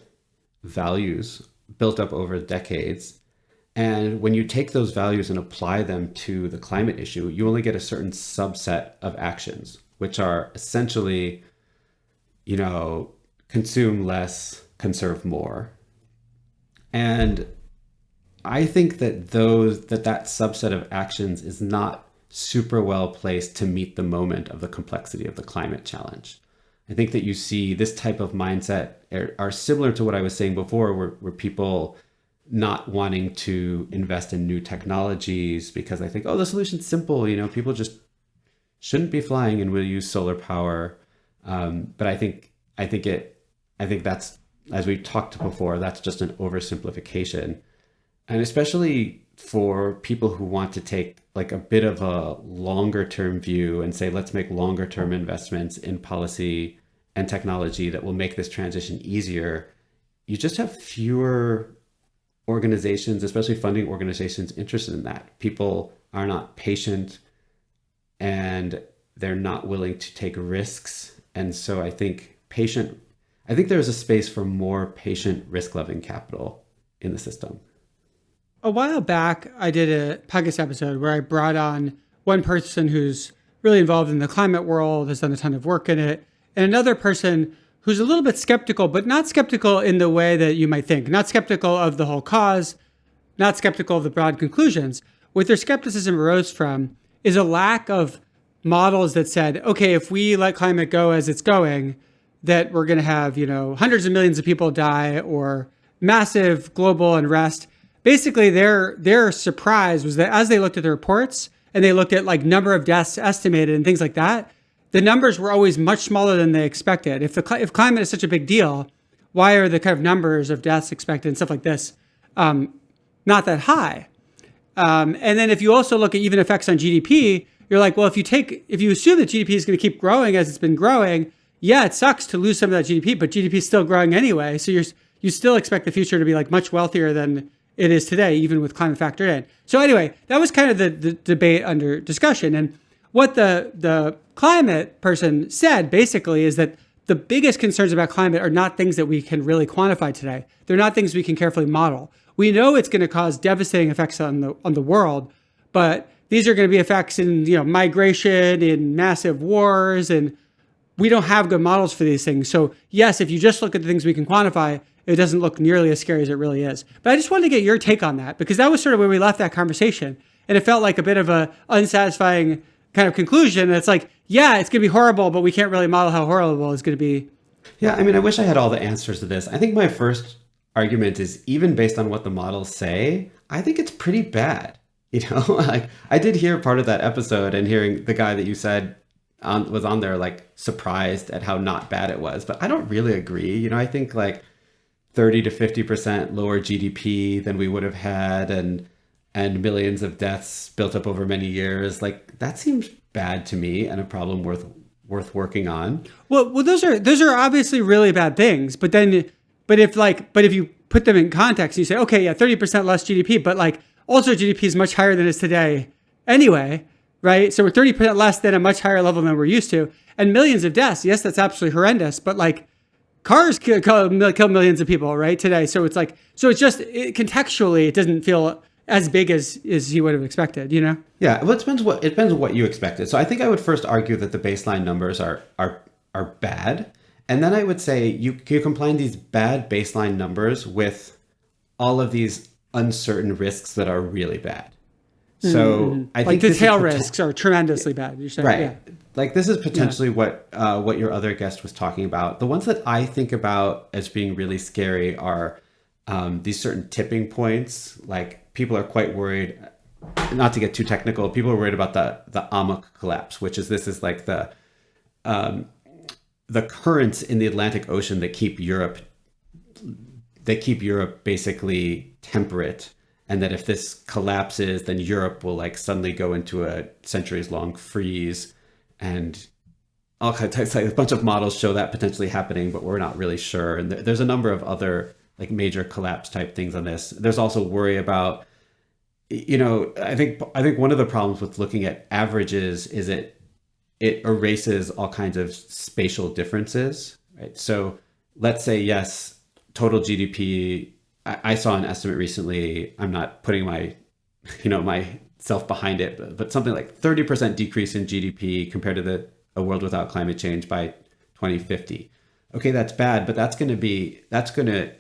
Speaker 2: values built up over decades. And when you take those values and apply them to the climate issue, you only get a certain subset of actions, which are essentially, consume less, conserve more. And I think that that subset of actions is not super well placed to meet the moment of the complexity of the climate challenge. I think that you see this type of mindset are similar to what I was saying before, where people not wanting to invest in new technologies because they think, oh, the solution's simple. People just shouldn't be flying and we'll use solar power. But I think that's, as we talked before, that's just an oversimplification. And especially for people who want to take like a bit of a longer term view and say, let's make longer term investments in policy and technology that will make this transition easier, you just have fewer organizations, especially funding organizations, interested in that. People are not patient and they're not willing to take risks. And so I think there's a space for more patient, risk-loving capital in the system.
Speaker 1: A while back, I did a podcast episode where I brought on one person who's really involved in the climate world, has done a ton of work in it, and another person who's a little bit skeptical, but not skeptical in the way that you might think. Not skeptical of the whole cause, not skeptical of the broad conclusions. What their skepticism arose from is a lack of models that said, okay, if we let climate go as it's going, that we're going to have, hundreds of millions of people die or massive global unrest. Basically, their surprise was that as they looked at the reports and they looked at like number of deaths estimated and things like that, the numbers were always much smaller than they expected. If climate is such a big deal, why are the kind of numbers of deaths expected and stuff like this not that high? And then if you also look at even effects on GDP, you're like, well, if you assume that GDP is going to keep growing as it's been growing, yeah, it sucks to lose some of that GDP, but GDP is still growing anyway. So you still expect the future to be like much wealthier than it is today, even with climate factored in. So anyway, that was kind of the debate under discussion. And what the climate person said basically is that the biggest concerns about climate are not things that we can really quantify today. They're not things we can carefully model. We know it's going to cause devastating effects on the world, but these are going to be effects in migration, in massive wars, and we don't have good models for these things. So yes, if you just look at the things we can quantify, it doesn't look nearly as scary as it really is. But I just wanted to get your take on that, because that was sort of where we left that conversation. And it felt like a bit of a unsatisfying kind of conclusion. It's like, yeah, it's going to be horrible, but we can't really model how horrible it's going to be.
Speaker 2: Yeah, I mean, I wish I had all the answers to this. I think my first argument is, even based on what the models say, I think it's pretty bad. Like I did hear part of that episode, and hearing the guy that you said was on there like surprised at how not bad it was. But I don't really agree. I think like 30 to 50% lower GDP than we would have had, and millions of deaths built up over many years. Like that seems bad to me, and a problem worth working on. Well,
Speaker 1: those are obviously really bad things. But if you put them in context, you say, okay, yeah, 30% less GDP, but like also GDP is much higher than it is today anyway, right? So we're 30% less than a much higher level than we're used to, and millions of deaths. Yes, that's absolutely horrendous, but like cars kill millions of people, right, today. So it's like, contextually, it doesn't feel as big as you would have expected,
Speaker 2: Yeah, well, it depends on what you expected. So I think I would first argue that the baseline numbers are bad, and then I would say you combine these bad baseline numbers with all of these uncertain risks that are really bad. So I think
Speaker 1: the tail risks are tremendously bad. You're saying,
Speaker 2: right?
Speaker 1: Yeah.
Speaker 2: Like this is potentially what your other guest was talking about. The ones that I think about as being really scary are these certain tipping points. Like people are quite worried. Not to get too technical, people are worried about the Amok collapse, which is like the currents in the Atlantic Ocean that keep Europe basically temperate, and that if this collapses, then Europe will like suddenly go into a centuries-long freeze, and all kinds like a bunch of models show that potentially happening, but we're not really sure. And there's a number of other like major collapse type things on this. There's also worry about, I think one of the problems with looking at averages is it erases all kinds of spatial differences, right? So let's say, yes, total GDP, I saw an estimate recently, I'm not putting myself behind it, but something like 30% decrease in GDP compared to a world without climate change by 2050. Okay, that's bad, but that's going to,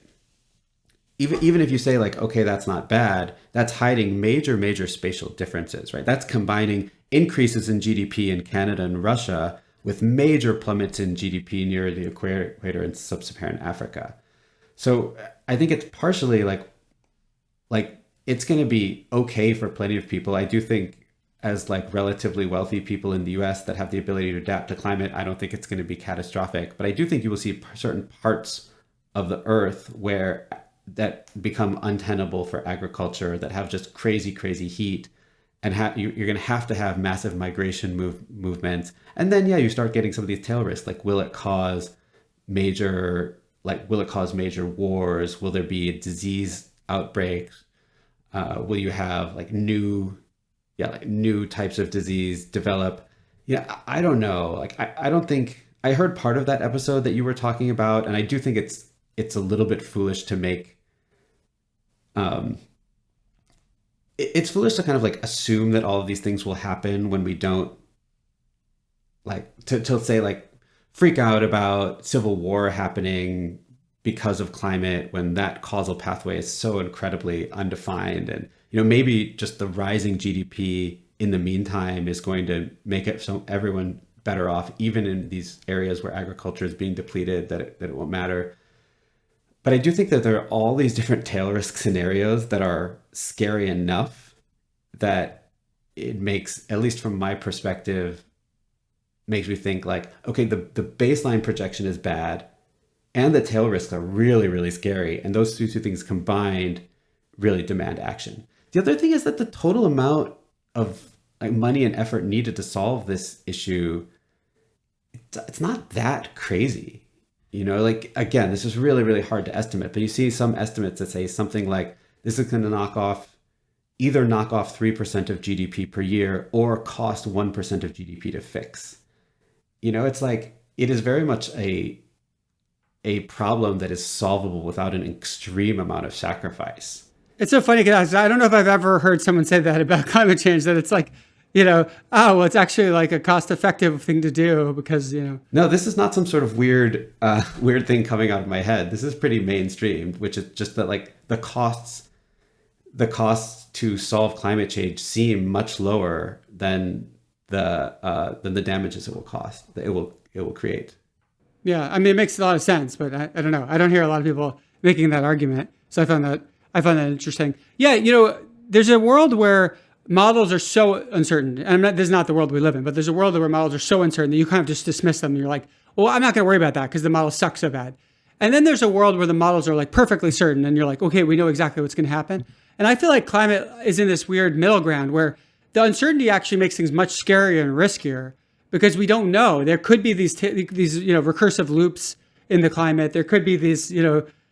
Speaker 2: even if you say like, okay, that's not bad, that's hiding major spatial differences, right? That's combining increases in GDP in Canada and Russia with major plummets in GDP near the equator in sub-Saharan Africa. So I think it's partially like it's going to be okay for plenty of people. I do think as like relatively wealthy people in the US that have the ability to adapt to climate, I don't think it's going to be catastrophic, but I do think you will see certain parts of the earth that become untenable for agriculture, that have just crazy heat, and you're going to have massive migration movements. And then, you start getting some of these tail risks. Like, will it cause major wars? Will there be disease outbreaks? Will you have like new types of disease develop? I don't know. Like, I don't think I heard part of that episode that you were talking about. And I do think it's a little bit foolish to make, it's foolish to kind of like assume that all of these things will happen when we don't, like, to say like freak out about civil war happening because of climate when that causal pathway is so incredibly undefined. And maybe just the rising GDP in the meantime is going to make it so everyone better off, even in these areas where agriculture is being depleted, that it won't matter. But I do think that there are all these different tail risk scenarios that are scary enough that it makes, at least from my perspective, makes me think like, okay, the baseline projection is bad and the tail risks are really scary. And those two things combined really demand action. The other thing is that the total amount of like money and effort needed to solve this issue, it's not that crazy. Like, again, this is really hard to estimate, but you see some estimates that say something like this is going to knock off 3% of GDP per year or cost 1% of GDP to fix. It's like, it is very much a problem that is solvable without an extreme amount of sacrifice.
Speaker 1: It's so funny because I don't know if I've ever heard someone say that about climate change, that it's like, it's actually like a cost-effective thing to do because,
Speaker 2: No, this is not some sort of weird thing coming out of my head. This is pretty mainstream, which is just that like the costs to solve climate change seem much lower than the damages it will create.
Speaker 1: Yeah, I mean, it makes a lot of sense, but I don't know. I don't hear a lot of people making that argument, so I found that interesting. Yeah, there's a world where models are so uncertain, and this is not the world we live in, but there's a world where models are so uncertain that you kind of just dismiss them. And you're like, well, I'm not going to worry about that because the model sucks so bad. And then there's a world where the models are like perfectly certain, and you're like, okay, we know exactly what's going to happen. And I feel like climate is in this weird middle ground where the uncertainty actually makes things much scarier and riskier because we don't know. There could be these recursive loops in the climate. There could be these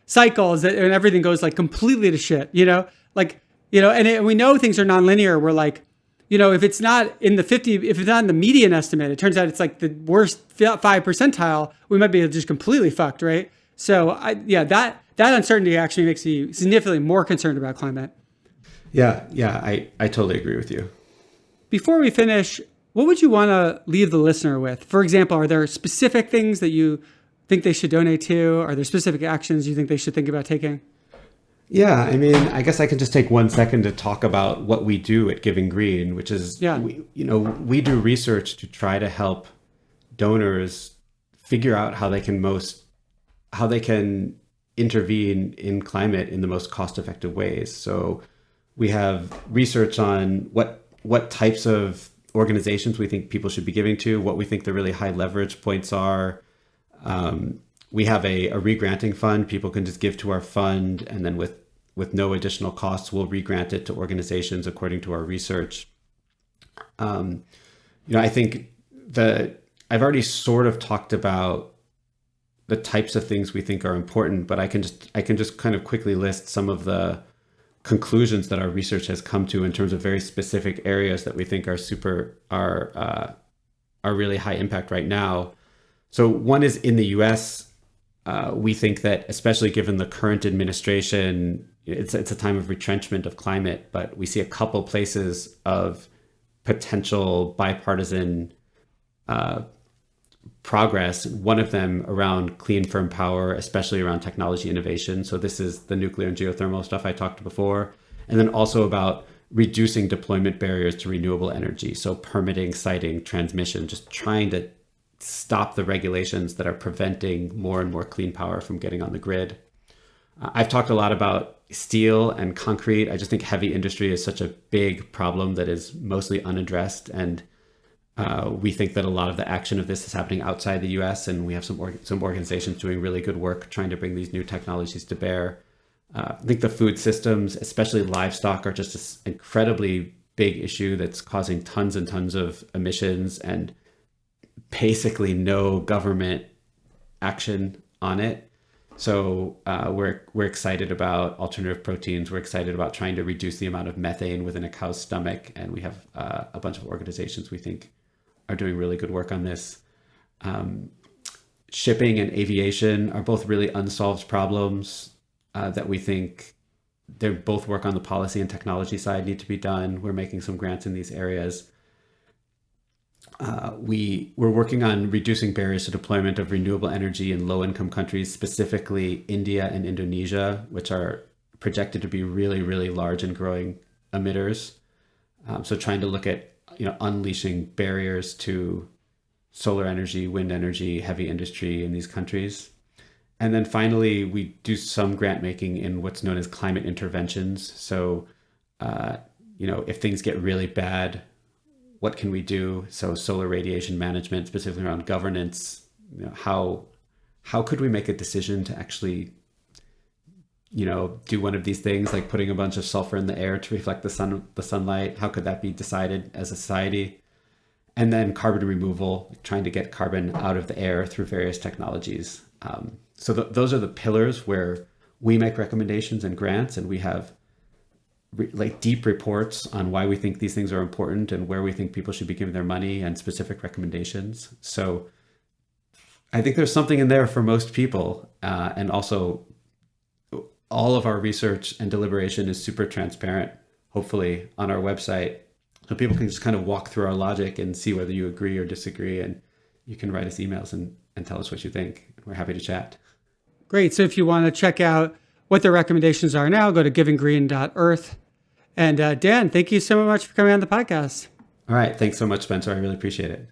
Speaker 1: cycles and everything goes like completely to shit. And we know things are nonlinear. We're like, if it's not in the if it's not in the median estimate, it turns out it's like the worst 5 percentile. We might be just completely fucked, right? So that uncertainty actually makes me significantly more concerned about climate.
Speaker 2: Yeah, I totally agree with you.
Speaker 1: Before we finish, what would you want to leave the listener with? For example, are there specific things that you think they should donate to? Are there specific actions you think they should think about taking?
Speaker 2: Yeah, I mean, I guess I can just take 1 second to talk about what we do at Giving Green, which is, we do research to try to help donors figure out how they can intervene in climate in the most cost-effective ways. So we have research on what types of organizations we think people should be giving to, what we think the really high leverage points are. We have a regranting fund. People can just give to our fund, and then with with no additional costs. We'll regrant it to organizations according to our research. I think I've already sort of talked about the types of things we think are important, but I can just kind of quickly list some of the conclusions that our research has come to in terms of very specific areas that we think are really high impact right now. So one is in the US. We think that, especially given the current administration, it's a time of retrenchment of climate, but we see a couple places of potential bipartisan progress, one of them around clean, firm power, especially around technology innovation. So this is the nuclear and geothermal stuff I talked before. And then also about reducing deployment barriers to renewable energy. So permitting, siting, transmission, just trying to stop the regulations that are preventing more and more clean power from getting on the grid. I've talked a lot about steel and concrete. I just think heavy industry is such a big problem that is mostly unaddressed. And we think that a lot of the action of this is happening outside the US, and we have some organizations doing really good work trying to bring these new technologies to bear. I think the food systems, especially livestock, are just an incredibly big issue that's causing tons and tons of emissions and basically no government action on it. So we're excited about alternative proteins. We're excited about trying to reduce the amount of methane within a cow's stomach. And we have a bunch of organizations we think are doing really good work on this. Shipping and aviation are both really unsolved problems that we think they both work on the policy and technology side, need to be done. We're making some grants in these areas. We're working on reducing barriers to deployment of renewable energy in low-income countries, specifically India and Indonesia, which are projected to be really, really large and growing emitters. So trying to look at unleashing barriers to solar energy, wind energy, heavy industry in these countries. And then finally, we do some grant making in what's known as climate interventions. So, if things get really bad, what can we do? So solar radiation management, specifically around governance, how could we make a decision to actually, do one of these things, like putting a bunch of sulfur in the air to reflect the sunlight? How could that be decided as a society? And then carbon removal, trying to get carbon out of the air through various technologies. So those are the pillars where we make recommendations and grants, and we have deep reports on why we think these things are important and where we think people should be giving their money and specific recommendations. So I think there's something in there for most people. And also all of our research and deliberation is super transparent, hopefully, on our website. So people can just kind of walk through our logic and see whether you agree or disagree. And you can write us emails and tell us what you think. We're happy to chat.
Speaker 1: Great. So if you want to check out what the recommendations are now, go to givinggreen.earth. And Dan, thank you so much for coming on the podcast.
Speaker 2: All right. Thanks so much, Spencer. I really appreciate it.